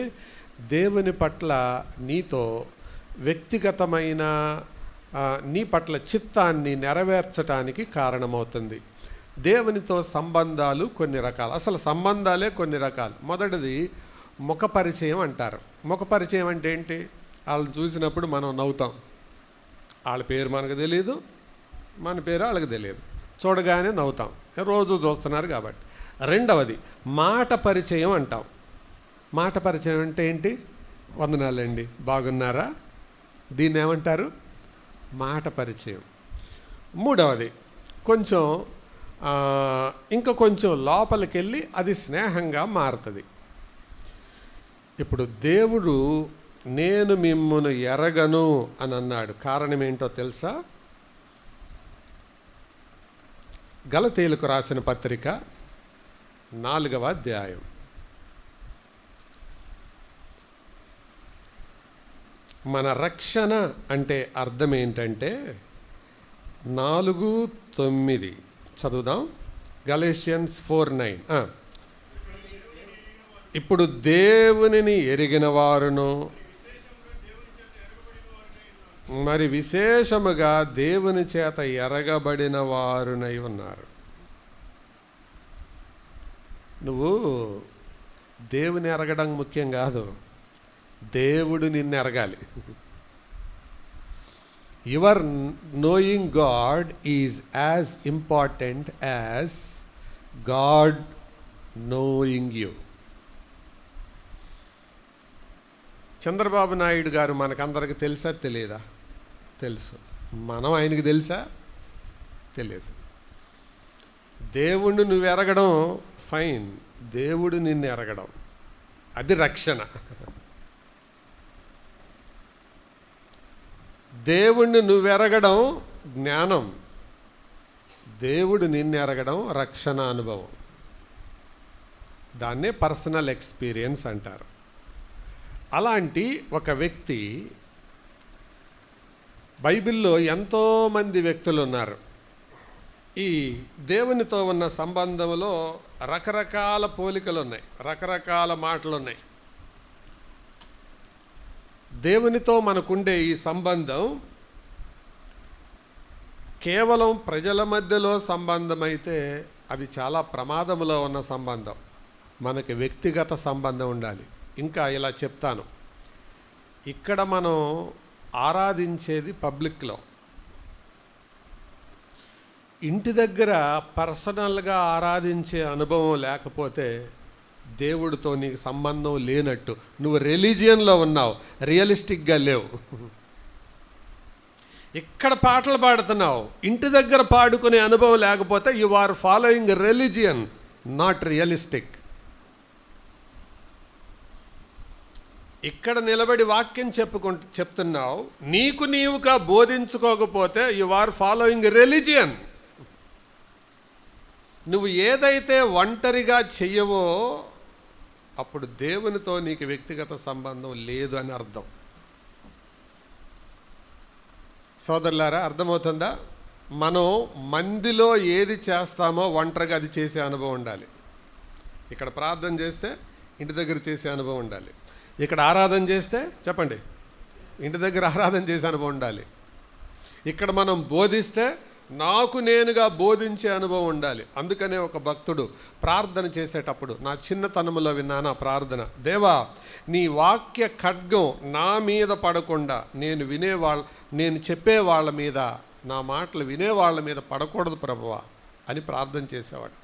దేవుని పట్ల నీతో వ్యక్తిగతమైన నీ పట్ల చిత్తాన్ని నెరవేర్చడానికి కారణమవుతుంది. దేవునితో సంబంధాలు కొన్ని రకాలు, అసలు సంబంధాలే కొన్ని రకాలు. మొదటిది ముఖ పరిచయం అంటారు. ముఖ పరిచయం అంటే ఏంటి? వాళ్ళని చూసినప్పుడు మనం నవ్వుతాం. వాళ్ళ పేరు మనకు తెలియదు, మన పేరు వాళ్ళకి తెలియదు, చూడగానే నవ్వుతాం, రోజు చూస్తున్నారు కాబట్టి. రెండవది మాట పరిచయం అంటాం. మాట పరిచయం అంటే ఏంటి? వందనాలండి, బాగున్నారా, దీన్ని ఏమంటారు? మాట పరిచయం. మూడవది కొంచెం ఇంకా కొంచెం లోపలికి వెళ్ళి అది స్నేహంగా మారుతుంది. ఇప్పుడు దేవుడు నేను మిమ్మును ఎరగను అని అన్నాడు. కారణం ఏంటో తెలుసా? గలతీయులకు రాసిన పత్రిక 4వ అధ్యాయం మన రక్షణ అంటే అర్థం ఏంటంటే 4:9 చదువుదాం. గలేషియన్స్ 4:9. ఇప్పుడు దేవునిని ఎరిగిన వారును మరి విశేషముగా దేవుని చేత ఎరగబడిన వారునై ఉన్నారు. నువ్వు దేవుని ఎరగడం ముఖ్యం కాదు, దేవుడు నిన్ను ఎరగాలి. Your knowing God is as important as God knowing you. Chandrababu Naidu garu మనకందరికి తెలుసా తెలియదా? తెలుసు. మనం ఆయనకి తెలుసా? తెలియదు. దేవుణ్ణి నువ్వు ఎరగడం ఫైన్, దేవుడు నిన్ను ఎరగడం అది రక్షణ. దేవుణ్ణి నువ్వు ఎరగడం జ్ఞానం, దేవుడు నిన్ను ఎరగడం రక్షణ అనుభవం. దాన్నే పర్సనల్ ఎక్స్పీరియన్స్ అంటారు. అలాంటి ఒక వ్యక్తి, బైబిల్లో ఎంతోమంది వ్యక్తులు ఉన్నారు. ఈ దేవునితో ఉన్న సంబంధంలో రకరకాల పోలికలు ఉన్నాయి, రకరకాల మాటలు ఉన్నాయి. దేవునితో మనకుండే ఈ సంబంధం కేవలం ప్రజల మధ్యలో సంబంధం అయితే అది చాలా ప్రమాదంలో ఉన్న సంబంధం. మనకి వ్యక్తిగత సంబంధం ఉండాలి. ఇంకా ఇలా చెప్తాను, ఇక్కడ మనం ఆరాధించేది పబ్లిక్లో, ఇంటి దగ్గర పర్సనల్గా ఆరాధించే అనుభవం లేకపోతే దేవుడితో నీకు సంబంధం లేనట్టు. నువ్వు రిలీజియన్లో ఉన్నావు, రియలిస్టిక్గా లేవు. ఇక్కడ పాటలు పాడుతున్నావు, ఇంటి దగ్గర పాడుకునే అనుభవం లేకపోతే you are following religion, not realistic. ఇక్కడ నిలబడి వాక్యం చెప్తున్నావు, నీకు నీవుగా బోధించుకోకపోతే యు ఆర్ ఫాలోయింగ్ రిలీజియన్. నువ్వు ఏదైతే ఒంటరిగా చెయ్యవో అప్పుడు దేవునితో నీకు వ్యక్తిగత సంబంధం లేదు అని అర్థం. సోదరులారా, అర్థమవుతుందా? మనం మందిలో ఏది చేస్తామో ఒంటరిగా అది చేసే అనుభవం ఉండాలి. ఇక్కడ ప్రార్థన చేస్తే ఇంటి దగ్గర చేసే అనుభవం ఉండాలి. ఇక్కడ ఆరాధన చేస్తే చెప్పండి, ఇంటి దగ్గర ఆరాధన చేసే అనుభవం ఉండాలి. ఇక్కడ మనం బోధిస్తే నాకు నేనుగా బోధించే అనుభవం ఉండాలి. అందుకనే ఒక భక్తుడు ప్రార్థన చేసేటప్పుడు, నా చిన్నతనంలో విన్నాను ఆ ప్రార్థన, దేవా నీ వాక్య ఖడ్గం నా మీద పడకుండా నేను చెప్పే వాళ్ళ మీద, నా మాటలు వినేవాళ్ళ మీద పడకూడదు ప్రభువా అని ప్రార్థన చేసేవాడు.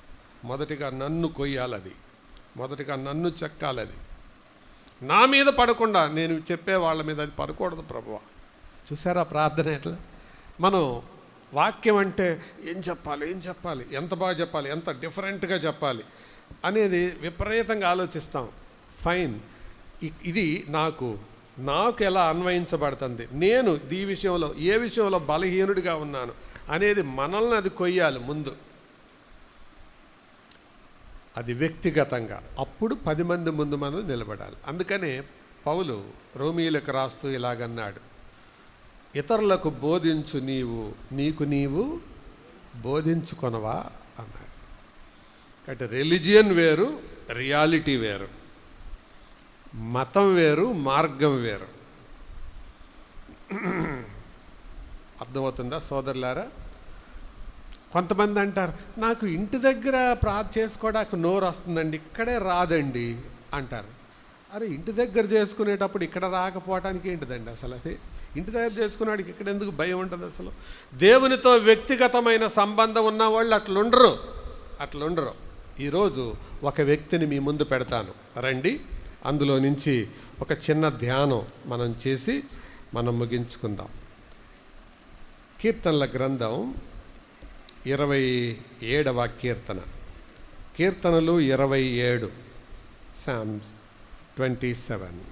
మొదటిగా నన్ను కొయ్యాలది, మొదటిగా నన్ను చెక్కాలది, నా మీద పడకుండా నేను చెప్పే వాళ్ళ మీద అది పడకూడదు ప్రభువా. చూసారా ప్రార్థన ఎట్లా? మనం వాక్యం అంటే ఏం చెప్పాలి, ఎంత బాగా చెప్పాలి, ఎంత డిఫరెంట్గా చెప్పాలి అనేది విపరీతంగా ఆలోచిస్తాం. ఫైన్, ఇది నాకు ఎలా అన్వయించబడుతుంది, నేను ఈ విషయంలో ఏ విషయంలో బలహీనుడిగా ఉన్నాను అనేది మనల్ని అది కొయ్యాలి ముందు, అది వ్యక్తిగతంగా. అప్పుడు 10 మంది ముందు మనం నిలబడాలి. అందుకనే పౌలు రోమీయులకు రాస్తూ ఇలాగన్నాడు, ఇతరులకు బోధించు నీకు నీవు బోధించుకొనవా అన్నాడు. కాబట్టి రిలీజియన్ వేరు, రియాలిటీ వేరు, మతం వేరు, మార్గం వేరు. అర్థమవుతుందా సోదరులారా? కొంతమంది అంటారు, నాకు ఇంటి దగ్గర చేసుకోవడానికి నోరు వస్తుందండి, ఇక్కడే రాదండి అంటారు. అరే, ఇంటి దగ్గర చేసుకునేటప్పుడు ఇక్కడ రాకపోవటానికి ఏంటిదండి అసలు? అది ఇంటి దగ్గర చేసుకునేవాడికి ఇక్కడ ఎందుకు భయం ఉంటుంది అసలు? దేవునితో వ్యక్తిగతమైన సంబంధం ఉన్న వాళ్ళు అట్లుండరు. ఈరోజు ఒక వ్యక్తిని మీ ముందు పెడతాను, రండి. అందులో నుంచి ఒక చిన్న ధ్యానం మనం చేసి మనం ముగించుకుందాం. కీర్తనల గ్రంథం 27వ కీర్తన, కీర్తనలు 27, సామ్స్ 27.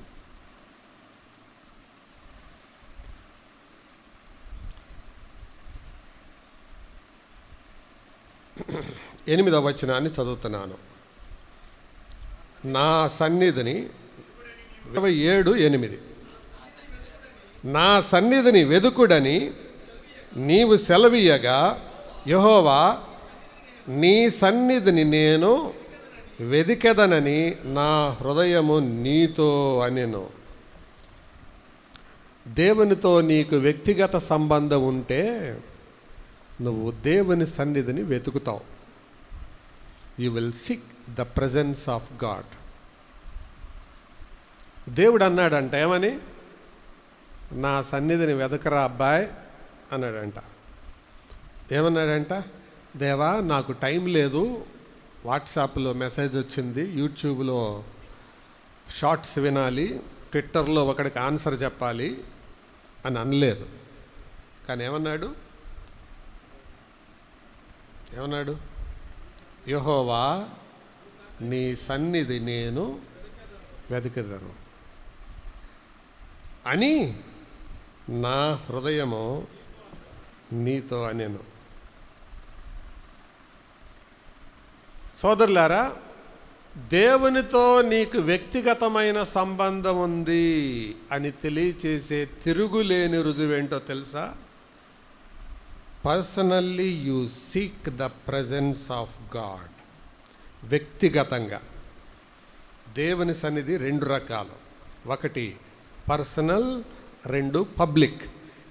ఎనిమిదవ వచనాన్ని చదువుతున్నాను. నా సన్నిధిని 27:8 నా సన్నిధిని వెదుకుడని నీవు సెలవీయగా, యెహోవా నీ సన్నిధిని నేను వెదికెదనని నా హృదయము నీతో అనెను. దేవునితో నీకు వ్యక్తిగత సంబంధం ఉంటే నువ్వు దేవుని సన్నిధిని వెతుకుతావు. You will seek the presence of God. దేవుడు అన్నాడంట, ఏమని? నా సన్నిధిని వెతకరా అబ్బాయి అన్నాడంట. ఏమన్నాడంట? దేవా, నాకు టైం లేదు, వాట్సాప్లో మెసేజ్ వచ్చింది, యూట్యూబ్లో షార్ట్స్ వినాలి, ట్విట్టర్లో ఒకడికి ఆన్సర్ చెప్పాలి అని అనలేదు. కానీ ఏమన్నాడు? యెహోవా నీ సన్నిధి నేను వెతికెదను అని నా హృదయము నీతో అనెను. సోదరులారా, దేవునితో నీకు వ్యక్తిగతమైన సంబంధం ఉంది అని తెలియచేసే తిరుగులేని రుజువేంటో తెలుసా? Personally you seek the presence of God. వ్యక్తిగతంగా దేవుని సన్నిధి రెండు రకాలు. ఒకటి పర్సనల్, రెండు పబ్లిక్.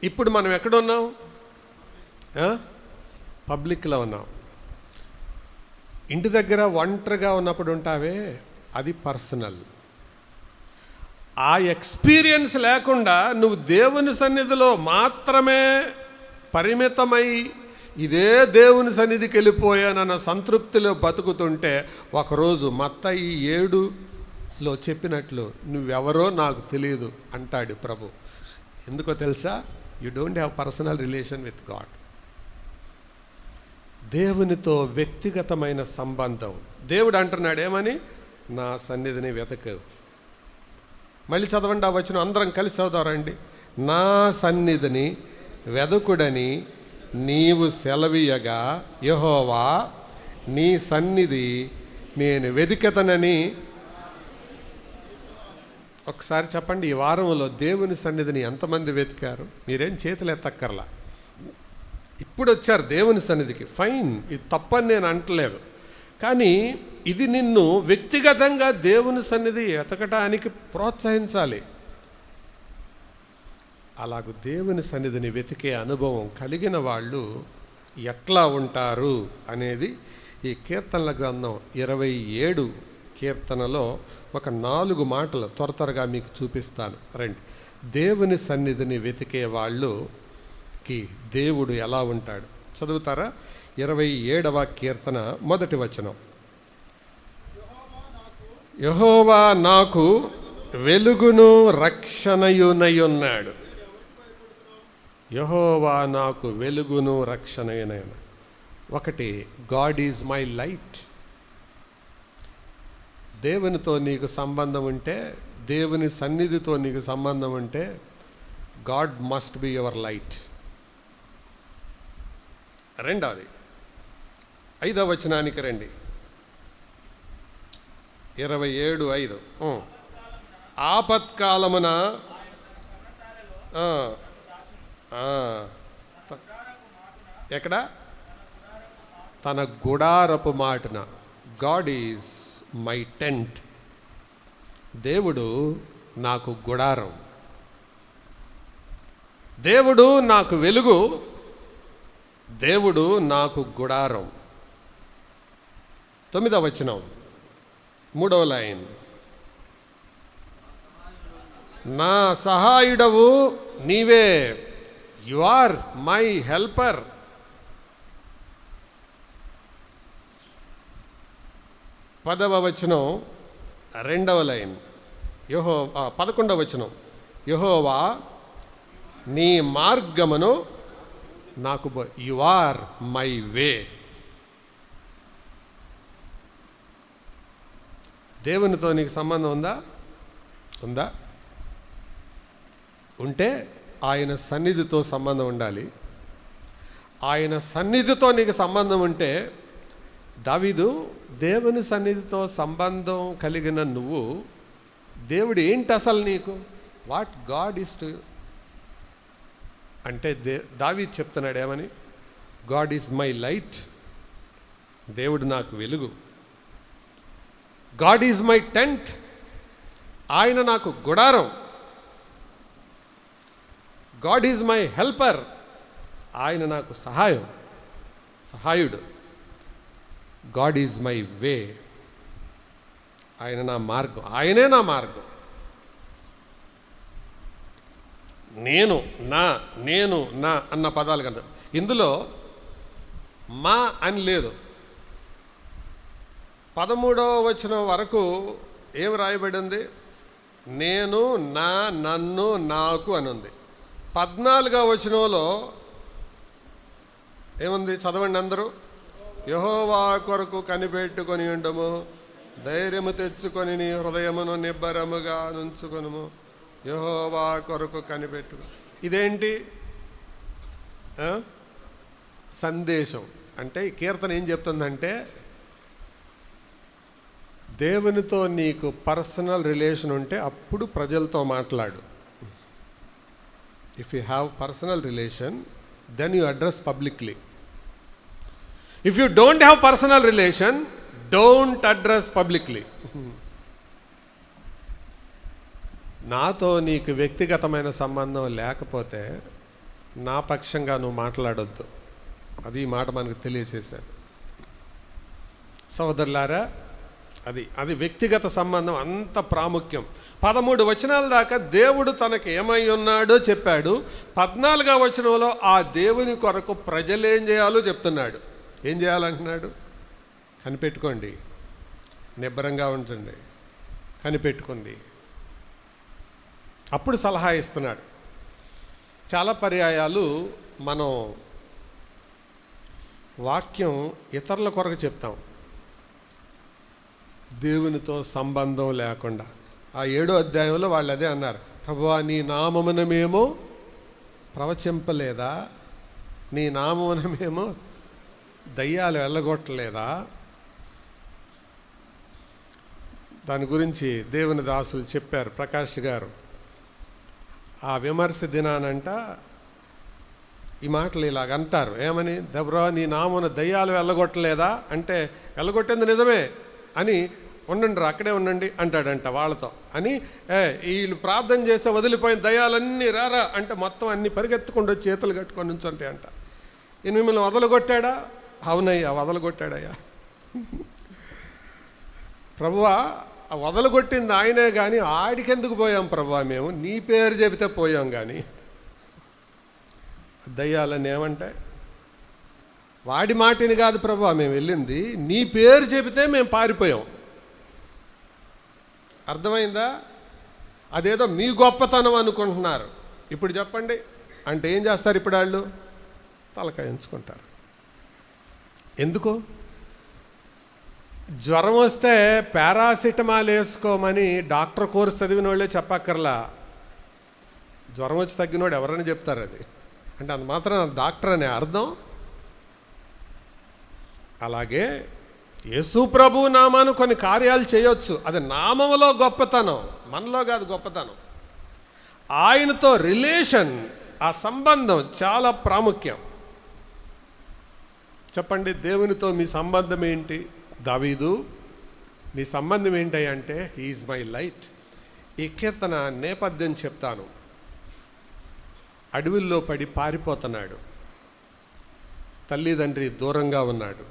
ఇప్పుడు మనం ఎక్కడున్నాం? పబ్లిక్లో ఉన్నాం. ఇంటి దగ్గర ఒంటరిగా ఉన్నప్పుడు ఉంటావే, అది పర్సనల్. ఆ ఎక్స్పీరియన్స్ లేకుండా నువ్వు దేవుని సన్నిధిలో మాత్రమే పరిమితమై ఇదే దేవుని సన్నిధికి వెళ్ళిపోయానన్న సంతృప్తిలో బతుకుతుంటే ఒకరోజు మత్తయి 7లో చెప్పినట్లు నువ్వెవరో నాకు తెలియదు అంటాడు ప్రభు. ఎందుకో తెలుసా? You don't have personal relation with God. దేవునితో వ్యక్తిగతమైన సంబంధం. దేవుడు అంటున్నాడు ఏమని? నా సన్నిధిని వెతకు. మళ్ళీ చదవండి ఆ వచనం, అందరం కలిసి చదువుతారండి. నా సన్నిధిని వెదకుడని నీవు సెలవీయగా, యెహోవా నీ సన్నిధి నేను వెదికెదనని. ఒకసారి చెప్పండి, ఈ వారంలో దేవుని సన్నిధిని ఎంతమంది వెతికారు? మీరేం చేతులు ఎత్తక్కర్లా. ఇప్పుడు వచ్చారు దేవుని సన్నిధికి, ఫైన్, ఇది తప్పని నేను అంటలేదు. కానీ ఇది నిన్ను వ్యక్తిగతంగా దేవుని సన్నిధి ఎతకటానికి ప్రోత్సహించాలి. అలాగూ దేవుని సన్నిధిని వెతికే అనుభవం కలిగిన వాళ్ళు ఎట్లా ఉంటారు అనేది ఈ కీర్తనల గ్రంథం 27 కీర్తనలో ఒక 4 మాటలు త్వరగా మీకు చూపిస్తాను. రండి. దేవుని సన్నిధిని వెతికే వాళ్ళుకి దేవుడు ఎలా ఉంటాడు చదువుతారా? 27వ కీర్తన 1వ వచనం. యెహోవా నాకు వెలుగును రక్షణయునయున్నాడు. యెహోవా నాకు వెలుగును రక్షణయునయున. ఒకటి, గాడ్ ఈజ్ మై లైట్. దేవునితో నీకు సంబంధం ఉంటే, దేవుని సన్నిధితో నీకు సంబంధం ఉంటే, God must be your light. రెండవది 5వ వచనానికి రండి. 27:5. ఆపత్కాలమున ఎక్కడ? తన గుడారపు మాటున. God is my tent. దేవుడు నాకు గుడారం, దేవుడు నాకు వెలుగు, దేవుడు నాకు గుడారం. 9వ వచనం 3వ లైన్. నా సహాయుడవు నీవే, యు ఆర్ మై హెల్పర్. పదవ వచనం 2వ లైన్. 11వ వచనం. యెహోవా నీ మార్గమును నాకు, యు ఆర్ మై వే. దేవునితో నీకు సంబంధం ఉందా? ఉంటే ఆయన సన్నిధితో సంబంధం ఉండాలి. ఆయన సన్నిధితో నీకు సంబంధం ఉంటే, దావీదు దేవుని సన్నిధితో సంబంధం కలిగిన నువ్వు, దేవుడు ఏంటి అసలు నీకు? What God is to. అంటే దావీదు చెప్తున్నాడు ఏమని? గాడ్ ఈజ్ మై లైట్, దేవుడు నాకు వెలుగు. గాడ్ ఈజ్ మై టెంట్, ఆయన నాకు గుడారం. గాడ్ ఈజ్ మై హెల్పర్, ఆయన నాకు సహాయుడు. గాడ్ ఈజ్ మై వే, ఆయన నా మార్గం, ఆయనే నా మార్గం. నేను నా అన్న పదాలు కన్నా ఇందులో మా అని లేదు. 13వ వచనం వరకు ఏం రాయబడి ఉంది? నేను, నా, నన్ను, నాకు అని ఉంది. 14వ వచనంలో ఏముంది? చదవండి అందరూ. యెహోవా కొరకు కనిపెట్టుకొని ఉండము, ధైర్యము తెచ్చుకొని నీ హృదయమును నిబ్బరముగా నుంచుకొనుము, యెహోవా కొరకు కనిపెట్టు. ఇదేంటి? సందేశం. అంటే ఈ కీర్తన ఏం చెప్తుందంటే, దేవునితో నీకు పర్సనల్ రిలేషన్ ఉంటే అప్పుడు ప్రజలతో మాట్లాడు. If you have personal relation, then you address publicly. If you don't have personal relation, don't address publicly. నాతో నీకు వ్యక్తిగతమైన సంబంధం లేకపోతే నా పక్షంగా నువ్వు మాట్లాడొద్దు. అది ఈ మాట మనకు తెలియచేశారు. సోదరులారా, అది వ్యక్తిగత సంబంధం అంత ప్రాముఖ్యం. 13 వచనాల దాకా దేవుడు తనకు ఏమై ఉన్నాడో చెప్పాడు. 14వ వచనంలో ఆ దేవుని కొరకు ప్రజలు ఏం చేయాలో చెప్తున్నాడు. ఏం చేయాలంటున్నాడు? కనిపెట్టుకోండి, నిబ్బరంగా ఉంటుంది, కనిపెట్టుకోండి. అప్పుడు సలహా ఇస్తున్నాడు. చాలా పర్యాయాలు మనం వాక్యం ఇతరుల కొరకు చెప్తాం, దేవునితో సంబంధం లేకుండా. ఆ 7వ అధ్యాయంలో వాళ్ళు అదే అన్నారు, ప్రభువా నీ నామమున మేము ప్రవచింపలేదా? నీ నామమున మేము దయ్యాలు వెళ్ళగొట్టలేదా? దాని గురించి దేవుని దాసులు చెప్పారు. ప్రకాష్ గారు ఆ విమర్శ దినానంట ఈ మాటలు ఇలాగంటారు. ఏమని? దెబ్రా నీ నామమున దయ్యాలు వెళ్ళగొట్టలేదా అంటే, వెళ్ళగొట్టింది నిజమే అని, ఉండండి అక్కడే ఉండండి అంటాడంట వాళ్ళతో. అని వీళ్ళు ప్రార్థన చేస్తే వదిలిపోయిన దయ్యాలన్నీ రారా అంటే మొత్తం అన్ని పరిగెత్తుకుంటూ చేతులు కట్టుకొని నుంచుంటాయి అంట. ఈయన మిమ్మల్ని వదలగొట్టాడా? అవునయ్యా వదలగొట్టాడయ్యా. ప్రభువా వదలగొట్టింది ఆయనే, కానీ ఆడికెందుకు పోయాం ప్రభువా? మేము నీ పేరు చెబితే పోయాం, కానీ దయ్యాలని ఏమంటే వాడి మాటిని కాదు ప్రభువా మేము వెళ్ళింది, నీ పేరు చెబితే మేము పారిపోయాం. అర్థమైందా? అదేదో మీ గొప్పతనం అనుకుంటున్నారు. ఇప్పుడు చెప్పండి అంటే ఏం చేస్తారు? ఇప్పుడు వాళ్ళు తలకాయ ఎంచుకుంటారు. ఎందుకు? జ్వరం వస్తే పారాసిటమాల్ వేసుకోమని డాక్టర్ కోర్స్ చదివిన వాళ్ళే చెప్పక్కర్లా. జ్వరం వచ్చి తగ్గినోడు ఎవరైనా చెప్తారు అది. అంటే అంత మాత్రం డాక్టర్ అనే అర్థం. అలాగే యేసు ప్రభు నామాను కొన్ని కార్యాలు చేయొచ్చు, అది నామములో గొప్పతనం, మనలో కాదు గొప్పతనం. ఆయనతో రిలేషన్, ఆ సంబంధం చాలా ప్రాముఖ్యం. చెప్పండి, దేవునితో మీ సంబంధం ఏంటి? దావీదు నీ సంబంధం ఏంటి అంటే హీఈస్ మై లైట్. ఈ కీర్తన నేపథ్యం చెప్తాను. అడవుల్లో పడి పారిపోతున్నాడు, తల్లిదండ్రి దూరంగా ఉన్నాడు.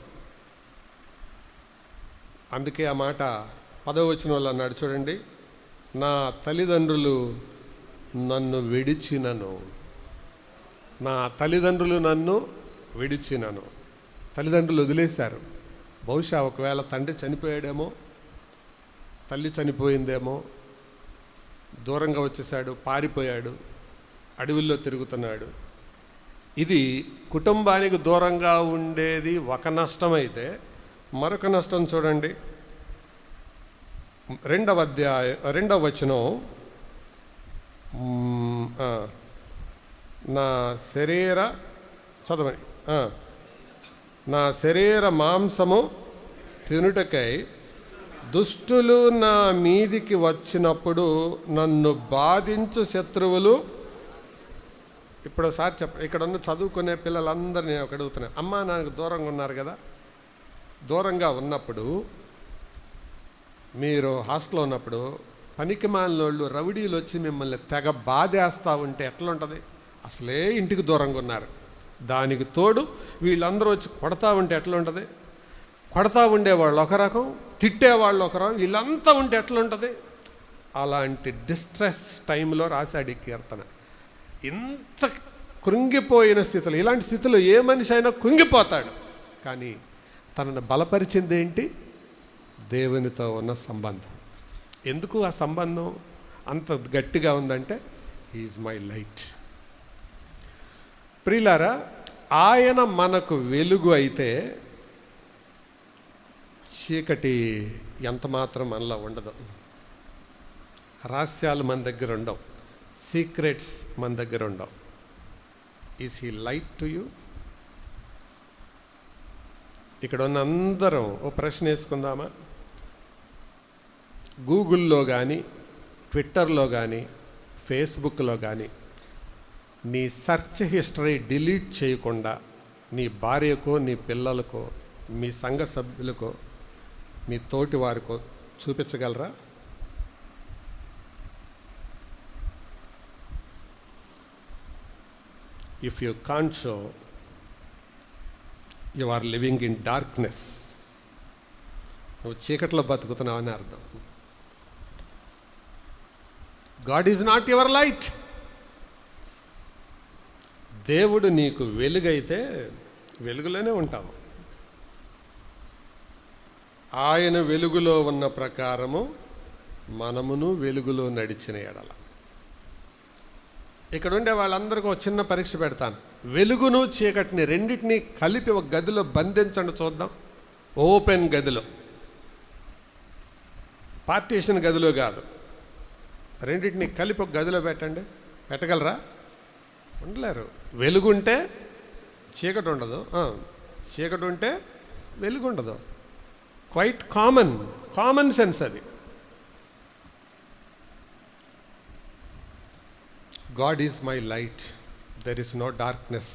అందుకే ఆ మాట 10వ వచనంలో అన్నాడు చూడండి, నా తల్లిదండ్రులు నన్ను విడిచినను. నా తల్లిదండ్రులు నన్ను విడిచినను. తల్లిదండ్రులు వదిలేశారు. బహుశా ఒకవేళ తండ్రి చనిపోయాడేమో, తల్లి చనిపోయిందేమో, దూరంగా వచ్చేసాడు, పారిపోయాడు, అడవుల్లో తిరుగుతున్నాడు. ఇది కుటుంబానికి దూరంగా ఉండేది ఒక నష్టమైతే, మరొక నష్టం చూడండి. 2వ వచనం, నా శరీర చదవండి నా శరీర మాంసము తినుటకై దుష్టులు నా మీదికి వచ్చినప్పుడు నన్ను బాధించు శత్రువులు ఇప్పుడు ఒకసారి ఇక్కడ ఉన్న చదువుకునే పిల్లలందరినీ నేను ఒక అడుగుతున్నాను, అమ్మ నాకు దూరంగా ఉన్నారు కదా, దూరంగా ఉన్నప్పుడు మీరు హాస్టల్లో ఉన్నప్పుడు పనికి మాలినోళ్ళు రౌడీలు వచ్చి మిమ్మల్ని తెగ బాధేస్తూ ఉంటే ఎట్లా ఉంటుంది? అసలే ఇంటికి దూరంగా ఉన్నారు, దానికి తోడు వీళ్ళందరూ వచ్చి కొడతా ఉంటే ఎట్లా ఉంటుంది? కొడతా ఉండేవాళ్ళు ఒక రకం, తిట్టేవాళ్ళు ఒక రకం, వీళ్ళంతా ఉంటే ఎట్లా ఉంటుంది? అలాంటి డిస్ట్రెస్ టైంలో రాశాడు ఈ కీర్తన. ఇంత కృంగిపోయిన స్థితిలో, ఇలాంటి స్థితిలో ఏ మనిషి అయినా కృంగిపోతాడు, కానీ తనను బలపరిచింది ఏంటి? దేవునితో ఉన్న సంబంధం. ఎందుకు ఆ సంబంధం అంత గట్టిగా ఉందంటే ఈజ్ మై లైట్. ప్రియులారా, ఆయన మనకు వెలుగు అయితే చీకటి ఎంత మాత్రం మనలో ఉండదు. రహస్యాలు మన దగ్గర ఉండవు, సీక్రెట్స్ మన దగ్గర ఉండవు. Is he light to you? ఇక్కడ ఉన్న అందరం ఓ ప్రశ్న వేసుకుందామా? గూగుల్లో కానీ, ట్విట్టర్లో కానీ, ఫేస్బుక్లో కానీ నీ సెర్చ్ హిస్టరీ డిలీట్ చేయకుండా నీ భార్యకో, నీ పిల్లలకో, మీ సంఘ సభ్యులకో, మీ తోటి వారికో చూపించగలరా? If you can't show, you are living in darkness. నువ్వు చీకట్లో బతుకుతున్నావు అని అర్థం. God is not your light. దేవుడు నీకు వెలుగైతే వెలుగులోనే ఉంటావు. ఆయన వెలుగులో ఉన్న ప్రకారము మనమును వెలుగులో నడిచిన ఎడల. ఇక్కడ ఉండే వాళ్ళందరికీ ఒక చిన్న పరీక్ష పెడతాను. వెలుగును చీకటిని రెండింటినీ కలిపి ఒక గదిలో బంధించండి చూద్దాం. ఓపెన్ గదిలో, పార్టీషన్ గదిలో కాదు, రెండింటినీ కలిపి ఒక గదిలో పెట్టండి. పెట్టగలరా? ఉండలేరు. వెలుగుంటే చీకటి ఉండదు, చీకటి ఉంటే వెలుగు ఉండదు. క్వైట్ కామన్ సెన్స్ అది. God is my light, there is no darkness.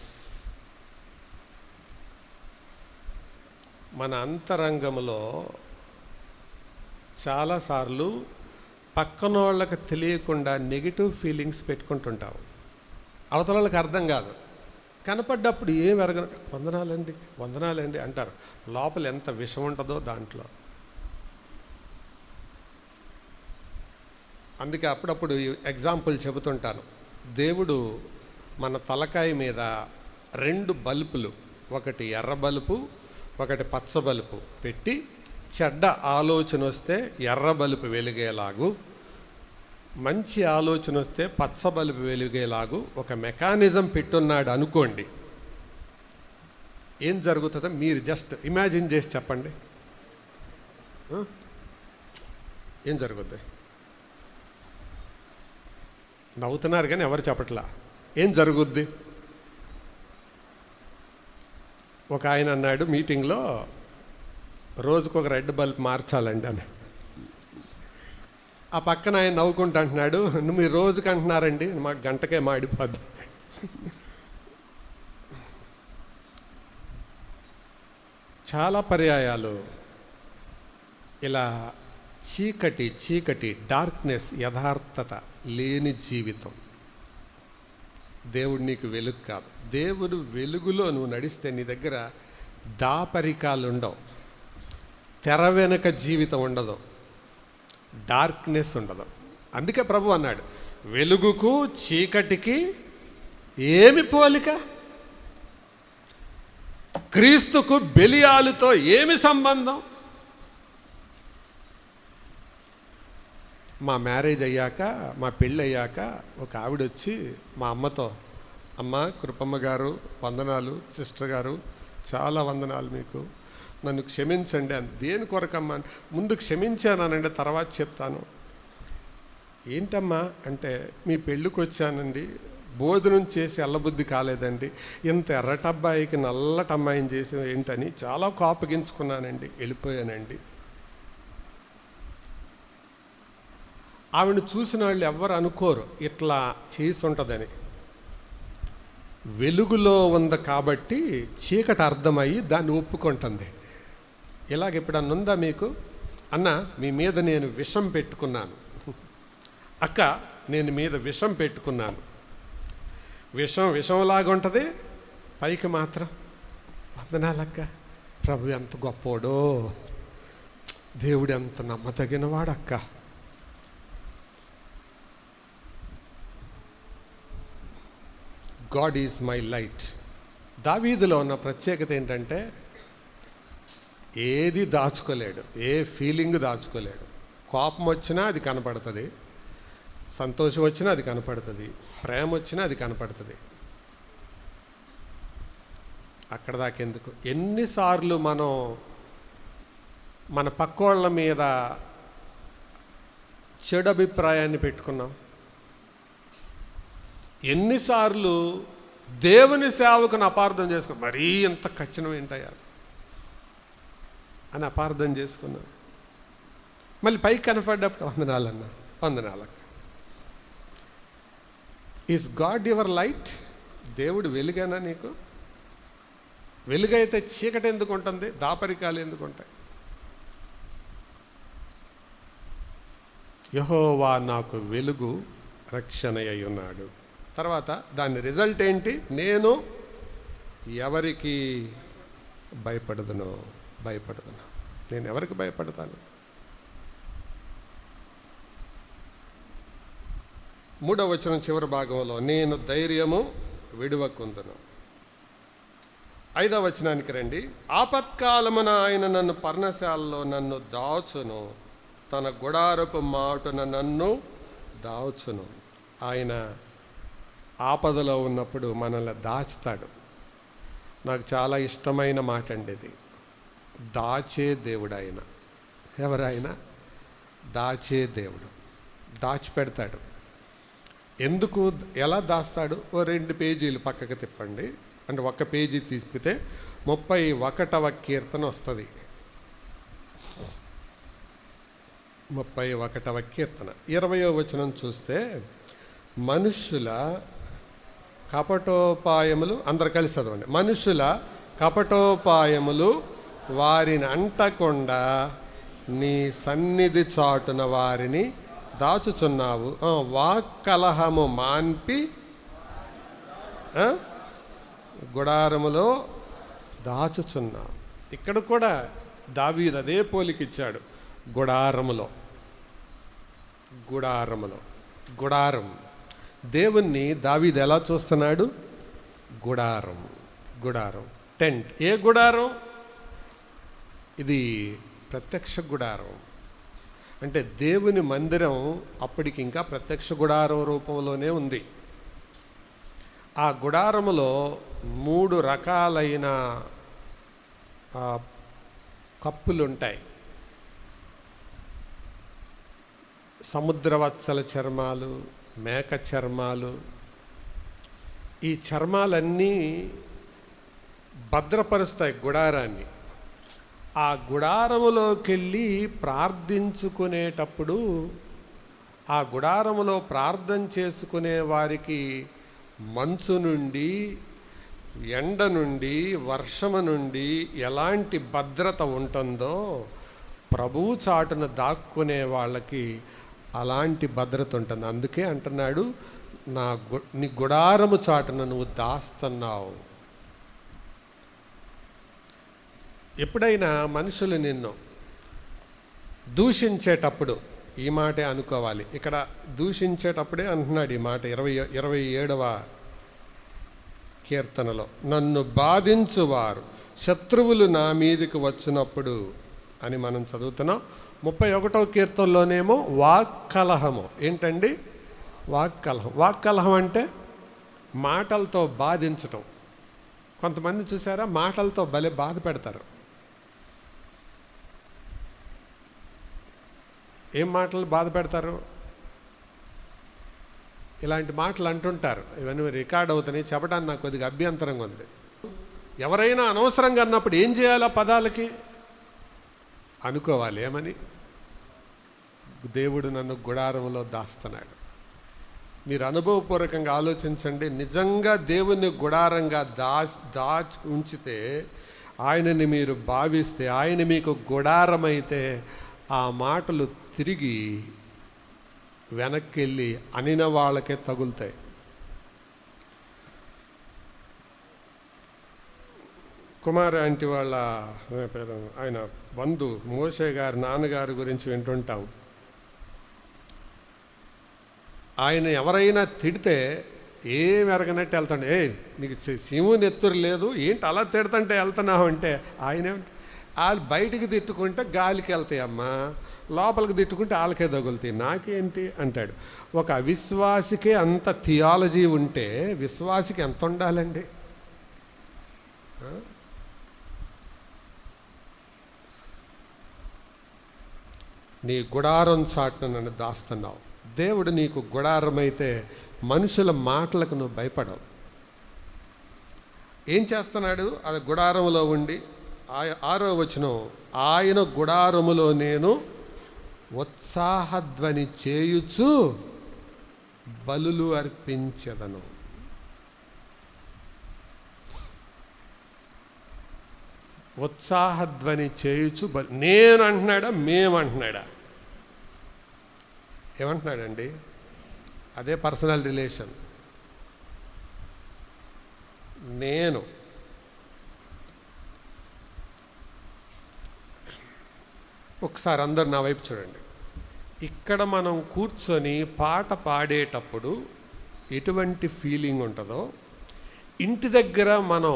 మన అంతరంగంలో చాలాసార్లు పక్కన వాళ్ళకి తెలియకుండా నెగిటివ్ ఫీలింగ్స్ పెట్టుకుంటుంటాం. అవతల వాళ్ళకి అర్థం కాదు, కనపడ్డప్పుడు ఏం ఎరగ, వందనాలండి అంటారు. లోపల ఎంత విషం ఉంటుందో దాంట్లో. అందుకే అప్పుడప్పుడు ఎగ్జాంపుల్ చెబుతుంటాను. దేవుడు మన తలకాయ మీద 2 బల్బులు, ఒకటి ఎర్ర బల్బు, ఒకటి పచ్చ బల్బు పెట్టి, చెడ్డ ఆలోచన వస్తే ఎర్ర బల్బు వెలిగేలాగు, మంచి ఆలోచన వస్తే పచ్చ బల్బు వెలిగేలాగు ఒక మెకానిజం పెట్టున్నాడు అనుకోండి. ఏం జరుగుతుందో మీరు జస్ట్ ఇమాజిన్ చేసి చెప్పండి. ఏం జరుగుద్ది? నవ్వుతున్నారు కానీ ఎవరు చెప్పట్లా. ఏం జరుగుద్ది? ఒక ఆయన అన్నాడు మీటింగ్లో, రోజుకొక రెడ్ బల్బ్ మార్చాలండి అని. ఆ పక్కన ఆయన నవ్వుకుంటూ అంటున్నాడు, మీరు రోజుకి అంటున్నారండి, మాకు గంటకే మాడిపోద్ది. చాలా పర్యాయాలు ఇలా చీకటి డార్క్నెస్, యథార్థత లేని జీవితం. దేవుడు నీకు వెలుగు కాదు. దేవుడు వెలుగులో నువ్వు నడిస్తే నీ దగ్గర దాపరికాలు ఉండవు, తెర వెనక జీవితం ఉండదు, డార్క్నెస్ ఉండదు. అందుకే ప్రభు అన్నాడు, వెలుగుకు చీకటికి ఏమి పోలిక? క్రీస్తుకు బెలియాలుతో ఏమి సంబంధం? మా మ్యారేజ్ అయ్యాక, మా పెళ్ళి అయ్యాక ఒక ఆవిడ వచ్చి మా అమ్మతో, అమ్మ కృపమ్మ గారు వందనాలు, సిస్టర్ గారు చాలా వందనాలు, మీకు నన్ను క్షమించండి అని. దేని కొరకమ్మా? ముందు క్షమించానండి, తర్వాత చెప్తాను. ఏంటమ్మా అంటే, మీ పెళ్ళికి వచ్చానండి, భోజనం చేసి అల్లబుద్ధి కాలేదండి, ఇంత ఎర్రటబ్బాయికి నల్లటమ్మాయిని చేసి ఏంటని చాలా కోపగించుకున్నానండి, వెళ్ళిపోయానండి. ఆవిడని చూసిన వాళ్ళు ఎవ్వరు అనుకోరు ఇట్లా చేసి ఉంటుందని. వెలుగులో ఉంది కాబట్టి చీకటి అర్థమయ్యి దాన్ని ఒప్పుకుంటుంది. ఇలాగ ఎప్పుడన్నా ఉందా మీకు? అన్న, మీ మీద నేను విషం పెట్టుకున్నాను. అక్క, నేను మీద విషం పెట్టుకున్నాను. విషంలాగా ఉంటుంది, పైకి మాత్రం వందనాలక్క, ప్రభు ఎంత గొప్పోడో, దేవుడు ఎంత నమ్మతగినవాడక్క. God is my light. దావీదులో ఉన్న ప్రత్యేకత ఏంటంటే ఏది దాచుకోలేడు, ఏ ఫీలింగ్ దాచుకోలేడు. కోపం వచ్చినా అది కనపడుతుంది, సంతోషం వచ్చినా అది కనపడుతుంది, ప్రేమ వచ్చినా అది కనపడుతుంది. అక్కడ దాకెందుకు? ఎన్నిసార్లు మనం మన పక్కోళ్ళ మీద చెడు అభిప్రాయాన్ని పెట్టుకున్నాం? ఎన్నిసార్లు దేవుని సేవకుని అపార్థం చేసుకున్నాం? మరీ ఇంత కఠినం ఏంటయ్యా అని అపార్థం చేసుకున్నాం. మళ్ళీ పైకి కనపడ్డప్పుడు వందనాలన్నా, వందనాలక్క. Is God your light? దేవుడు వెలుగేనా నీకు? వెలుగైతే చీకటి ఎందుకు ఉంటుంది? దాపరికాలు ఎందుకు ఉంటాయి? యెహోవా నాకు వెలుగు, రక్షణ అయి ఉన్నాడు. తర్వాత దాని రిజల్ట్ ఏంటి? నేను ఎవరికి భయపడదును. నేను ఎవరికి భయపడతాను? 3వ వచనం చివరి భాగంలో నేను ధైర్యము విడువకుందును. 5వ వచనానికి రండి. ఆపత్కాలమున ఆయన నన్ను పర్ణశాలలో నన్ను దాచును, తన గుడారపు మాటున నన్ను దాచును. ఆయన ఆపదలో ఉన్నప్పుడు మనల్ని దాచుతాడు. నాకు చాలా ఇష్టమైన మాట అండి ఇది. దాచే దేవుడు ఆయన. ఎవరాయన? దాచే దేవుడు. దాచిపెడతాడు. ఎందుకు, ఎలా దాస్తాడు? ఓ 2 పేజీలు పక్కకు తిప్పండి. అంటే 1 పేజీ తీసిపితే 31వ కీర్తన వస్తుంది. 31వ కీర్తన 20వ వచనం చూస్తే, మనుష్యుల కపటోపాయములు, అందరు కలిసి చదవండి. మనుషుల కపటోపాయములు వారిని అంటకుండా నీ సన్నిధి చాటున వారిని దాచుచున్నావు. వాక్కలహము మాన్పి గుడారములో దాచుచున్నావు. ఇక్కడ కూడా దావీదు అదే పోలికిచ్చాడు. గుడారం. దేవుణ్ణి దావీదు ఎలా చూస్తున్నాడు? గుడారం, టెంట్. ఏ గుడారం ఇది? ప్రత్యక్ష గుడారం. అంటే దేవుని మందిరం అప్పటికి ఇంకా ప్రత్యక్ష గుడారం రూపంలోనే ఉంది. ఆ గుడారములో 3 రకాలైన కప్పులు ఉంటాయి. సముద్రవత్సల చర్మాలు, మేక చర్మాలు. ఈ చర్మాలన్నీ భద్రపరుస్తాయి గుడారాన్ని. ఆ గుడారములోకి వెళ్ళి ప్రార్థించుకునేటప్పుడు, ఆ గుడారములో ప్రార్థన చేసుకునే వారికి మంచు నుండి, ఎండ నుండి, వర్షము నుండి ఎలాంటి భద్రత ఉంటుందో ప్రభువు చాటున దాక్కునే వాళ్ళకి అలాంటి భద్రత ఉంటుంది. అందుకే అంటున్నాడు, నీ గుడారము చాటున నువ్వు దాస్తున్నావు. ఎప్పుడైనా మనుషులు నిన్ను దూషించేటప్పుడు ఈ మాటే అనుకోవాలి. ఇక్కడ దూషించేటప్పుడే అంటున్నాడు ఈ మాట 27వ కీర్తనలో. నన్ను బాధించువారు, శత్రువులు నా మీదకి వచ్చినప్పుడు అని మనం చదువుతున్నాం. 31వ కీర్తనలోనేమో వాక్కలహము. ఏంటండి వాక్కలహం? వాక్కలహం అంటే మాటలతో బాధించటం. కొంతమంది చూసారా, మాటలతో భలే బాధ పెడతారు. ఏం మాటలు బాధ పెడతారు? ఇలాంటి మాటలు అంటుంటారు. ఇవన్నీ రికార్డ్ అవుతున్నాయి, చెప్పడానికి నాకు కొద్దిగా అభ్యంతరంగా ఉంది. ఎవరైనా అనవసరంగా అన్నప్పుడు ఏం చేయాలి? ఆ పదాలకి అనుకోవాలి. ఏమని? దేవుడు నన్ను గుడారంలో దాస్తున్నాడు. మీరు అనుభవపూర్వకంగా ఆలోచించండి. నిజంగా దేవుని గుడారంగా దాచి ఉంచితే, ఆయనని మీరు భావిస్తే, ఆయన మీకు గుడారమైతే, ఆ మాటలు తిరిగి వెనక్కి వెళ్ళి అనిన వాళ్ళకే తగులుతాయి. కుమార్ ఆంటీ వాళ్ళ ఆయన బంధు మోషే గారి నాన్నగారి గురించి వింటుంటాం. ఆయన ఎవరైనా తిడితే ఏం ఎరగనట్టు వెళ్తాడు. నీకు శివుని ఎత్తురు లేదు, ఏంటి అలా తిడతంటే వెళ్తున్నావు అంటే, ఆయన వాళ్ళు బయటికి తిట్టుకుంటే గాలికి వెళ్తాయి అమ్మా, లోపలికి తిట్టుకుంటే వాళ్ళకే తగులుతాయి, నాకేంటి అంటాడు. ఒక అవిశ్వాసికే అంత థియాలజీ ఉంటే విశ్వాసికి ఎంత ఉండాలండి? నీ గుడారం చాటున నన్ను దాస్తున్నావు. దేవుడు నీకు గుడారమైతే మనుషుల మాటలకు నువ్వు భయపడవు. ఏం చేస్తున్నాడు? అది గుడారంలో ఉండి 6వ వచనం, ఆయన గుడారములో నేను ఉత్సాహధ్వని చేయుచు బలులు అర్పించెదను. ఉత్సాహధ్వని చేయుచు నేను అంటున్నాడా, మేమంటున్నాడా? ఏమంటున్నాడండి? అదే పర్సనల్ రిలేషన్. నేను ఒకసారి అందరు నా వైపు చూడండి. ఇక్కడ మనం కూర్చొని పాట పాడేటప్పుడు ఎటువంటి ఫీలింగ్ ఉంటుందో, ఇంటి దగ్గర మనం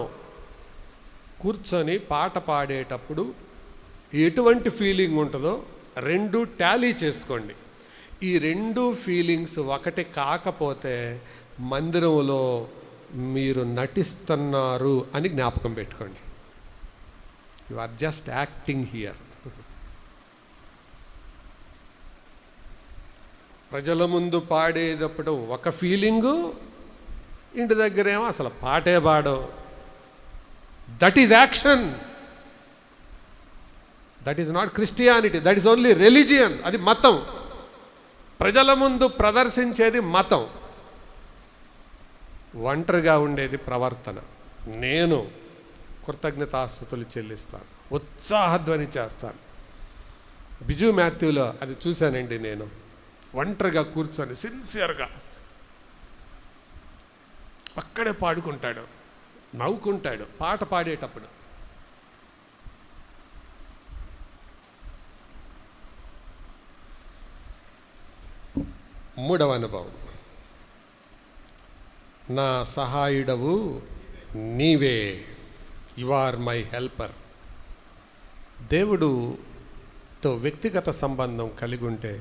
కూర్చొని పాట పాడేటప్పుడు ఎటువంటి ఫీలింగ్ ఉంటుందో రెండు టాలీ చేసుకోండి. ఈ రెండు ఫీలింగ్స్ ఒకటి కాకపోతే మందిరంలో మీరు నటిస్తున్నారు అని జ్ఞాపకం పెట్టుకోండి. You are just acting here. ప్రజల ముందు పాడేటప్పుడు ఒక ఫీలింగు, ఇంటి దగ్గరేమో అసలు పాటే పాడవు. That is action. That is not Christianity, that is only religion. అది మతం. ప్రజల ముందు ప్రదర్శించేది మతం, ఒంటరిగా ఉండేది ప్రవర్తన. నేను కృతజ్ఞతాస్తుతులు చెల్లిస్తాను, ఉత్సాహధ్వని చేస్తాను. బిజు మాథ్యూలో అది చూశానండి నేను. ఒంటరిగా కూర్చొని సిన్సియర్గా అక్కడే పాడుకుంటాడు, నవ్వుకుంటాడు పాట పాడేటప్పుడు. మూడవ అనుభవం, నా సహాయుడవు నీవే, యు ఆర్ మై హెల్పర్. దేవుడుతో వ్యక్తిగత సంబంధం కలిగి ఉంటే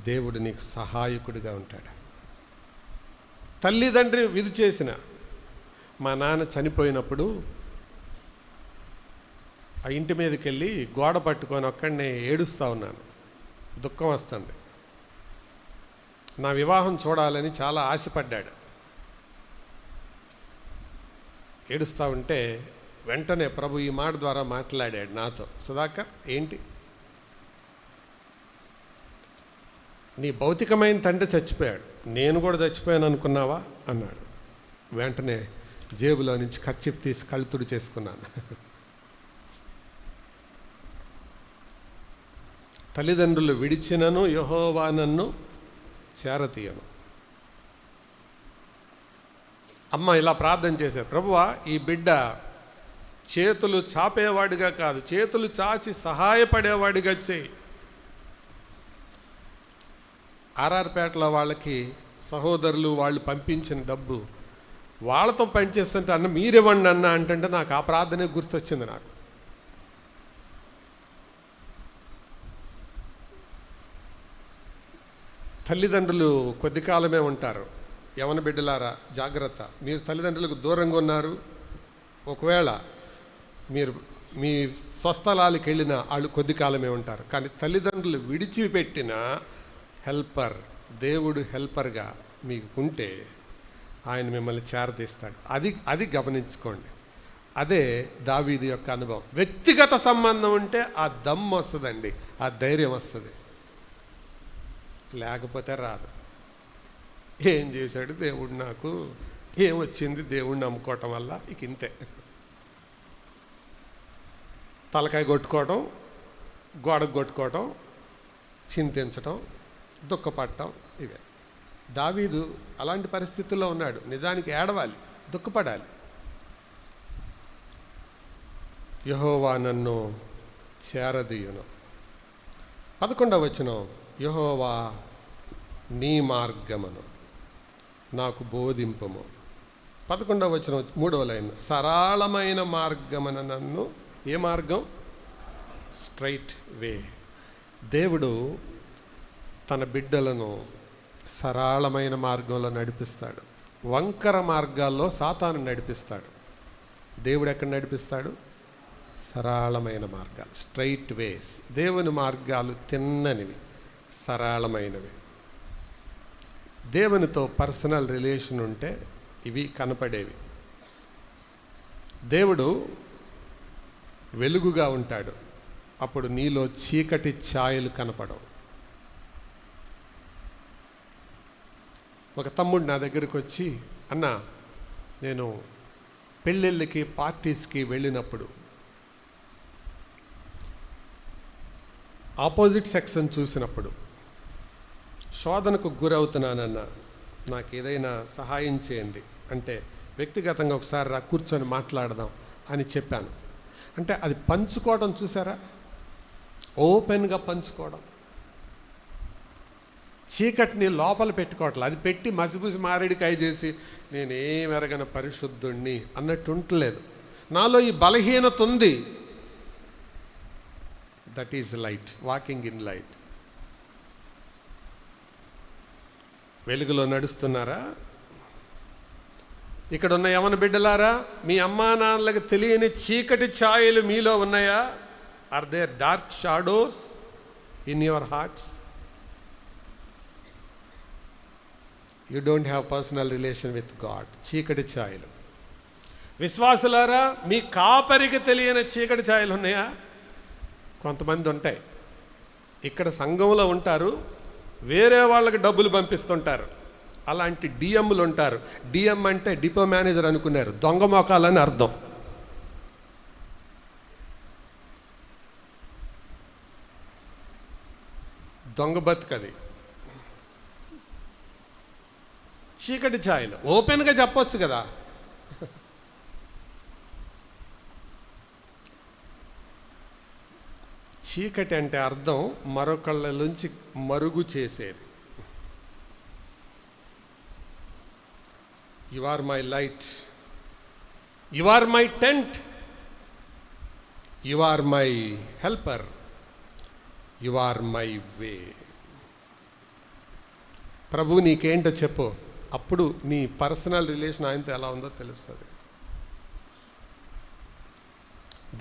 దేవుడు నీకు సహాయకుడిగా ఉంటాడు. తల్లిదండ్రి విధి చేసిన, మా నాన్న చనిపోయినప్పుడు ఆ ఇంటి మీదకి వెళ్ళి గోడ పట్టుకొని ఒక్కడినే ఏడుస్తూ ఉన్నాను. దుఃఖం వస్తుంది. నా వివాహం చూడాలని చాలా ఆశపడ్డాడు. ఏడుస్తూ ఉంటే వెంటనే ప్రభు ఈ మాట ద్వారా మాట్లాడాడు నాతో. సుధాకర్, ఏంటి నీ భౌతికమైన తండ్రి చచ్చిపోయాడు, నేను కూడా చచ్చిపోయాను అనుకున్నావా అన్నాడు. వెంటనే జేబులో నుంచి కర్చీఫ్ తీసి కళ్ళుతుడు చేసుకున్నాను. తల్లిదండ్రులు విడిచినను యెహోవా నన్ను చేరతీయను. అమ్మ ఇలా ప్రార్థన చేశారు, ప్రభువా ఈ బిడ్డ చేతులు చాపేవాడిగా కాదు, చేతులు చాచి సహాయపడేవాడిగా చేయి. ఆర్ఆర్పేటలో వాళ్ళకి సహోదరులు వాళ్ళు పంపించిన డబ్బు వాళ్ళతో పనిచేస్తుంటే అన్న మీరివ్వండి అన్న అంటే నాకు ఆ ప్రార్థనే గుర్తొచ్చింది. నాకు తల్లిదండ్రులు కొద్ది కాలమే ఉంటారు. యవన బిడ్డలారా జాగ్రత్త, మీరు తల్లిదండ్రులకు దూరంగా ఉన్నారు. ఒకవేళ మీరు మీ స్వస్థలాలకు వెళ్ళినా వాళ్ళు కొద్ది కాలమే ఉంటారు. కానీ తల్లిదండ్రులు విడిచిపెట్టిన హెల్పర్, దేవుడు హెల్పర్గా మీకుంటే ఆయన మిమ్మల్ని చేరదీస్తాడు. అది గమనించుకోండి. అదే దావీదు యొక్క అనుభవం. వ్యక్తిగత సంబంధం ఉంటే ఆ దమ్ము వస్తుందండి, ఆ ధైర్యం వస్తుంది, లేకపోతే రాదు. ఏం చేశాడు దేవుడు నాకు, ఏమొచ్చింది దేవుడిని నమ్ముకోవటం వల్ల, ఇక ఇంతే. తలకాయ కొట్టుకోవటం, గోడకు కొట్టుకోవటం, చింతించటం, దుఃఖపడటం, ఇవే. దావీదు అలాంటి పరిస్థితుల్లో ఉన్నాడు. నిజానికి ఏడవాలి, దుఃఖపడాలి. యెహోవా నన్ను చేరదీయును. 11వ వచనం, యెహోవా నీ మార్గమును నాకు బోధింపుము. 11వ వచనం 3వ లైన్, సరళమైన మార్గమున నన్ను, ఏ మార్గం? స్ట్రైట్ వే. దేవుడు తన బిడ్డలను సరళమైన మార్గంలో నడిపిస్తాడు. వంకర మార్గాల్లో సాతాను నడిపిస్తాడు. దేవుడు ఎక్కడ నడిపిస్తాడు? సరళమైన మార్గాలు, స్ట్రైట్ వేస్. దేవుని మార్గాలు తిన్ననివి, సరళమైనవి. దేవునితో పర్సనల్ రిలేషన్ ఉంటే ఇవి కనపడేవి. దేవుడు వెలుగుగా ఉంటాడు, అప్పుడు నీలో చీకటి ఛాయలు కనపడవు. ఒక తమ్ముడు నా దగ్గరికి వచ్చి, అన్న, నేను పెళ్ళిళ్ళకి పార్టీస్కి వెళ్ళినప్పుడు ఆపోజిట్ సెక్షన్ చూసినప్పుడు శోధనకు గురవుతున్నానన్నా, నాకు ఏదైనా సహాయం చేయండి అంటే, వ్యక్తిగతంగా ఒకసారి రా కూర్చొని మాట్లాడదాం అని చెప్పాను. అంటే అది పంచుకోవడం చూసారా, ఓపెన్గా పంచుకోవడం. చీకటిని లోపల పెట్టుకోవట్లేదు, అది పెట్టి మసిపూసి మారేడికాయ చేసి నేనేం ఎరగన పరిశుద్ధుణ్ణి అన్నట్టు ఉండలేదు. నాలో ఈ బలహీనత ఉంది. That is light, walking in light. వెలుగులో నడుస్తున్నారా? ఇక్కడ ఉన్న యవన బిడ్డలారా, మీ అమ్మా నాన్నలకు తెలియని చీకటి ఛాయలు మీలో ఉన్నాయా? Are there dark shadows in your hearts? You don't have personal relation with God. చీకటి ఛాయలు. విశ్వాసులారా, మీ కాపరికి తెలియని చీకటి ఛాయలు ఉన్నాయా? కొంతమంది ఉంటాయి. ఇక్కడ సంఘంలో ఉంటారు, వేరే వాళ్ళకి డబ్బులు పంపిస్తుంటారు. అలాంటి డిఎంలు ఉంటారు. డిఎం అంటే డిపో మేనేజర్ అనుకున్నారు, దొంగ మోకాలని అర్థం. దొంగ బతుకది. చీకటి ఛాయలు ఓపెన్గా చెప్పొచ్చు కదా. చీకటి అంటే అర్థం మరొకళ్ళ నుంచి మరుగు చేసేది. You are my light, you are my tent, you are my helper, you are my way. ప్రభు నీకేంటో చెప్పు, అప్పుడు నీ పర్సనల్ రిలేషన్ ఆయనతో ఎలా ఉందో తెలుస్తుంది.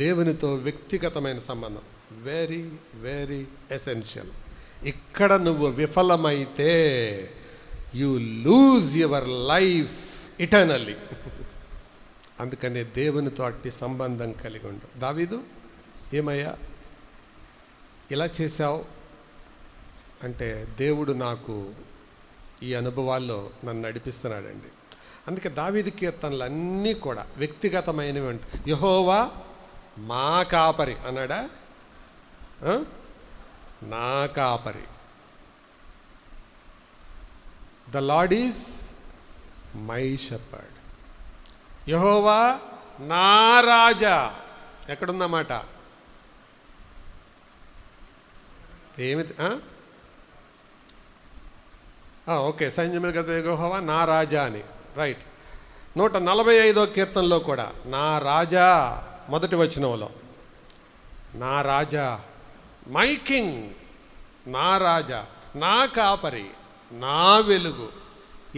దేవునితో వ్యక్తిగతమైన సంబంధం వెరీ వెరీ ఎసెన్షియల్. ఇక్కడ నువ్వు విఫలమైతే you lose your life eternally. అందుకనే దేవునితో అట్టి సంబంధం కలిగి ఉండు. దావీదు, ఏమయ్యా ఇలా చేశావు అంటే, దేవుడు నాకు ఈ అనుభవాల్లో నన్ను నడిపిస్తున్నాడండి. అందుకే దావీదు కీర్తనలు అన్నీ కూడా వ్యక్తిగతమైనవి ఉంటాయి. యెహోవా మా కాపరి అన్నాడా? నా కాపరి. The Lord is my shepherd. యెహోవా నా రాజా. ఎక్కడుందన్నమాట? ఏమిటి? ఓకే, సైన్యముల గత యెహోవా నా రాజా అని. రైట్. 145వ కీర్తనలో కూడా నా రాజా, మొదటి వచనంలో నా రాజా, మై కింగ్, నా రాజా, నా కాపరి, నా వెలుగు.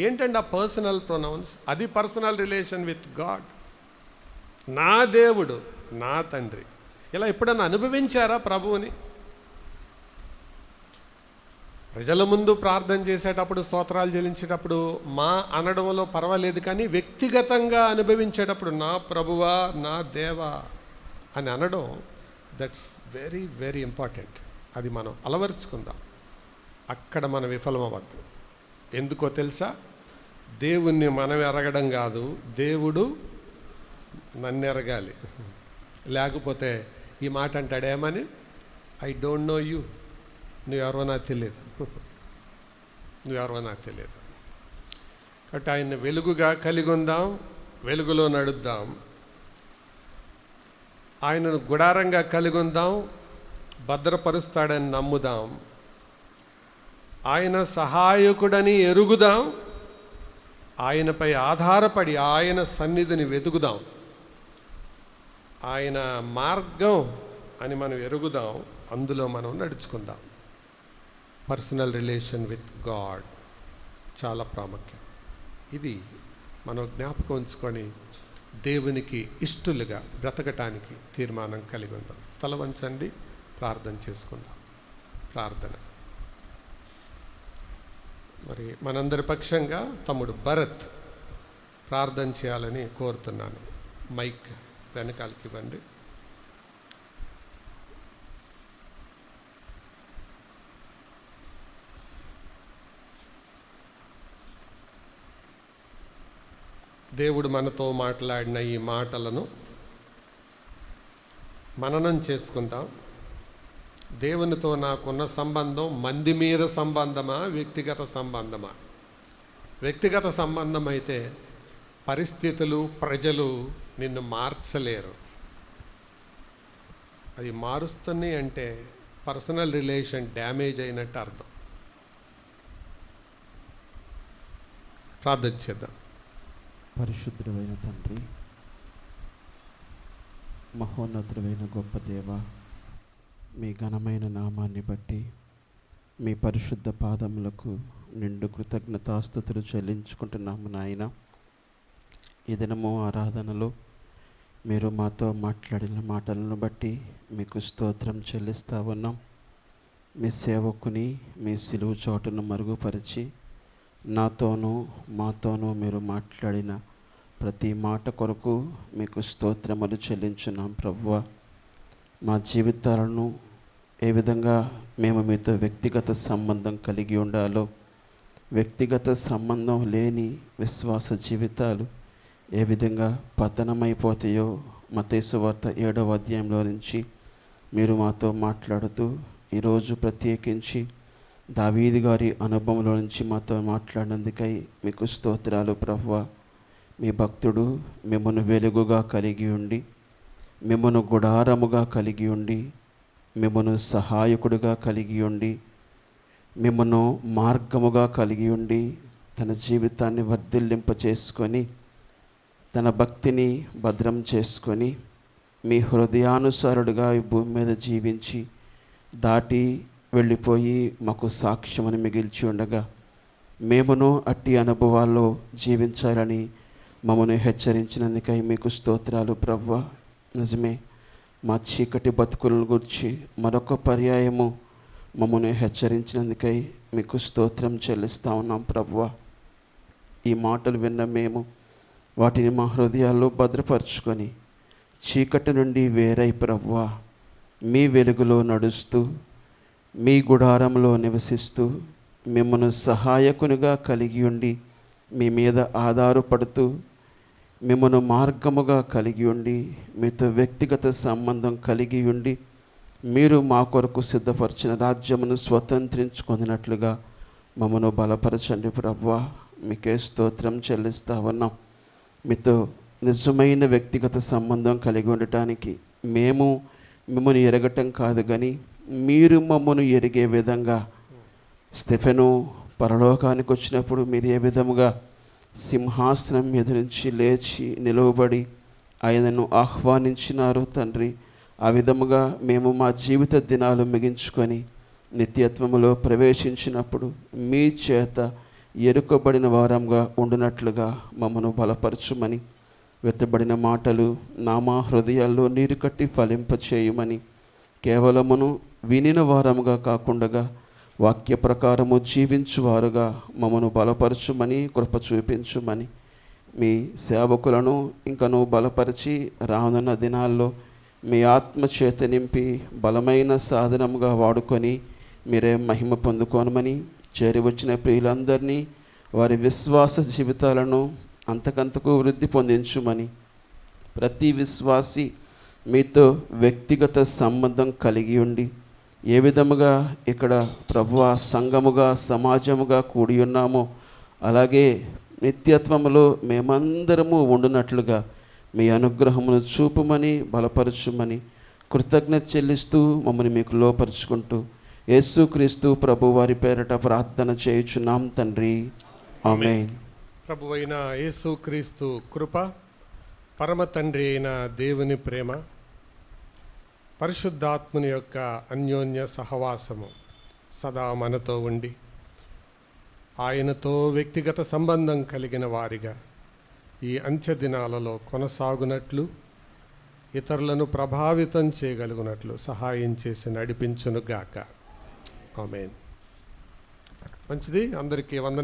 ఏంటండి ఆ పర్సనల్ ప్రొనౌన్స్? అది పర్సనల్ రిలేషన్ విత్ గాడ్. నా దేవుడు, నా తండ్రి. ఇలా ఎప్పుడన్నా అనుభవించారా ప్రభువుని? ప్రజల ముందు ప్రార్థన చేసేటప్పుడు, స్తోత్రాలు చెల్లించేటప్పుడు మా అనడంలో పర్వాలేదు, కానీ వ్యక్తిగతంగా అనుభవించేటప్పుడు నా ప్రభువా, నా దేవా అని అనడం, దట్స్ వెరీ వెరీ ఇంపార్టెంట్. అది మనం అలవరుచుకుందాం. అక్కడ మనం విఫలమవద్దు. ఎందుకో తెలుసా? దేవుణ్ణి మనం ఎరగడం కాదు, దేవుడు నన్ను ఎరగాలి. లేకపోతే ఈ మాట అంటాడేమని, ఐ డోంట్ నో యూ, నువ్వెవరో నాకు తెలియదు, నువ్వెవరో నాకు తెలియదు. కాబట్టి ఆయన వెలుగుగా కలిగి ఉందాం, వెలుగులో నడుద్దాం. ఆయనను గుడారంగా కలిగి ఉందాం, భద్రపరుస్తాడని నమ్ముదాం. ఆయన సహాయకుడని ఎరుగుదాం, ఆయనపై ఆధారపడి ఆయన సన్నిధిని వెతుకుదాం. ఆయన మార్గం అని మనం ఎరుగుదాం, అందులో మనం నడుచుకుందాం. పర్సనల్ రిలేషన్ విత్ గాడ్ చాలా ప్రాముఖ్యం. ఇది మనం జ్ఞాపకం ఉంచుకొని దేవునికి ఇష్టలుగా బ్రతకటానికి తీర్మానం కలిగి ఉందాం. తల వంచండి, ప్రార్థన చేసుకుందాం. ప్రార్థన. మరి మనందరి పక్షంగా తమ్ముడు భరత్ ప్రార్థన చేయాలని కోరుతున్నాను. మైక్ వెనకాలకి ఇవ్వండి. దేవుడు మనతో మాట్లాడిన ఈ మాటలను మననం చేసుకుందాం. దేవునితో నాకున్న సంబంధం మంది మీద సంబంధమా, వ్యక్తిగత సంబంధమా? వ్యక్తిగత సంబంధం అయితే పరిస్థితులు, ప్రజలు నిన్ను మార్చలేరు. అది మారుస్తున్నాయి అంటే పర్సనల్ రిలేషన్ డ్యామేజ్ అయినట్టు అర్థం. ప్రార్థన చేద్దాం. పరిశుద్ధుడైన తండ్రి, మహోన్నతుడైన గొప్ప దేవ, మీ ఘనమైన నామాన్ని బట్టి మీ పరిశుద్ధ పాదములకు నిండు కృతజ్ఞతాస్తుతులు చెల్లించుకుంటున్నాము నాయన. ఈ దినము ఆరాధనలో మీరు మాతో మాట్లాడిన మాటలను బట్టి మీకు స్తోత్రం చెల్లిస్తా ఉన్నాం. మీ సేవకుని మీ సిలువు చోటును మరుగుపరిచి నాతోనూ మాతోనూ మీరు మాట్లాడిన ప్రతి మాట కొరకు మీకు స్తోత్రములు చెల్లించున్నాం ప్రభువా. మా జీవితాలను ఏ విధంగా మేము మీతో వ్యక్తిగత సంబంధం కలిగి ఉండాలో, వ్యక్తిగత సంబంధం లేని విశ్వాస జీవితాలు ఏ విధంగా పతనమైపోతాయో మత్తయి సువార్త 7వ అధ్యాయంలో నుంచి మీరు మాతో మాట్లాడుతూ ఈరోజు ప్రత్యేకించి దావీదు గారి అనుభవంలో నుంచి మాతో మాట్లాడినందుకై మీకు స్తోత్రాలు ప్రభువా. మీ భక్తుడు మిమ్మను వెలుగుగా కలిగి ఉండి, మిమ్మను గుడారముగా కలిగి ఉండి, మిమ్మను సహాయకుడిగా కలిగి ఉండి, మిమ్మను మార్గముగా కలిగి ఉండి తన జీవితాన్ని వర్ధిల్లింప చేసుకొని తన భక్తిని భద్రం చేసుకొని మీ హృదయానుసారుడుగా ఈ భూమి మీద జీవించి దాటి వెళ్ళిపోయి మాకు సాక్ష్యమని మిగిల్చి ఉండగా మేమును అట్టి అనుభవాల్లో జీవించాలని మమ్మల్ని హెచ్చరించినందుకై మీకు స్తోత్రాలు ప్రభువా. నిజమే, మా చీకటి బతుకులను గురించి మరొక పర్యాయము మమ్మల్ని హెచ్చరించినందుకై మీకు స్తోత్రం చెల్లిస్తూ ఉన్నాం ప్రభువా. ఈ మాటలు విన్న మేము వాటిని మా హృదయాల్లో భద్రపరుచుకొని చీకటి నుండి వేరై ప్రభువా మీ వెలుగులో నడుస్తూ మీ గుడారంలో నివసిస్తూ మిమ్మను సహాయకునిగా కలిగి ఉండి మీ మీద ఆధారపడుతూ మిమ్మను మార్గముగా కలిగి ఉండి మీతో వ్యక్తిగత సంబంధం కలిగి ఉండి మీరు మా కొరకు సిద్ధపరిచిన రాజ్యమును స్వతంత్రించుకున్నట్లుగా మమ్మను బలపరచండి ప్రభువా. మీకే స్తోత్రం చెల్లిస్తా ఉన్నాం. మీతో నిజమైన వ్యక్తిగత సంబంధం కలిగి ఉండటానికి మేము మిమ్మల్ని ఎరగటం కాదు కానీ మీరు మమ్మను ఎరిగే విధంగా స్టెఫెను పరలోకానికి వచ్చినప్పుడు మీరు ఏ విధముగా సింహాసనం మీద నుంచి లేచి నిలువబడి ఆయనను ఆహ్వానించినారు తండ్రి, ఆ విధముగా మేము మా జీవిత దినాలు ముగించుకొని నిత్యత్వములో ప్రవేశించినప్పుడు మీ చేత ఎరుకబడిన వారంగా ఉండునట్లుగా మమ్మను బలపరచుమని, వెత్తబడిన మాటలు మా హృదయాల్లో నీరు కట్టి ఫలింపచేయమని, కేవలమును వినిన వారముగా కాకుండా వాక్య ప్రకారము జీవించువారుగా మమ్మను బలపరచుమని, కృప చూపించుమని, మీ సేవకులను ఇంకను బలపరిచి రానున్న దినాల్లో మీ ఆత్మ చేత నింపి బలమైన సాధనముగా వాడుకొని మీరే మహిమ పొందుకోనమని, చేరి వచ్చిన ప్రియులందరినీ వారి విశ్వాస జీవితాలను అంతకంతకు వృద్ధి పొందించుమని, ప్రతి విశ్వాసి మీతో వ్యక్తిగత సంబంధం కలిగి ఉండి ఏ విధముగా ఇక్కడ ప్రభువా సంఘముగా సమాజముగా కూడి ఉన్నామో అలాగే నిత్యత్వములో మేమందరము ఉండునట్లుగా మీ అనుగ్రహమును చూపుమని బలపరచుమని కృతజ్ఞత చెల్లిస్తూ మమ్మల్ని మీకు లోపరుచుకుంటూ యేసుక్రీస్తు ప్రభు వారి పేరట ప్రార్థన చేయుచున్నాం తండ్రి, ఆమేన్. ప్రభువైన యేసుక్రీస్తు కృప, పరమ తండ్రి అయిన దేవుని ప్రేమ, పరిశుద్ధాత్ముని యొక్క అన్యోన్య సహవాసము సదా మనతో ఉండి ఆయనతో వ్యక్తిగత సంబంధం కలిగిన వారిగా ఈ అంత్య దినాలలో కొనసాగునట్లు, ఇతరులను ప్రభావితం చేయగలుగునట్లు సహాయం చేసి నడిపించునుగాక. ఆమేన్. మంచిది. అందరికీ వందనాలు.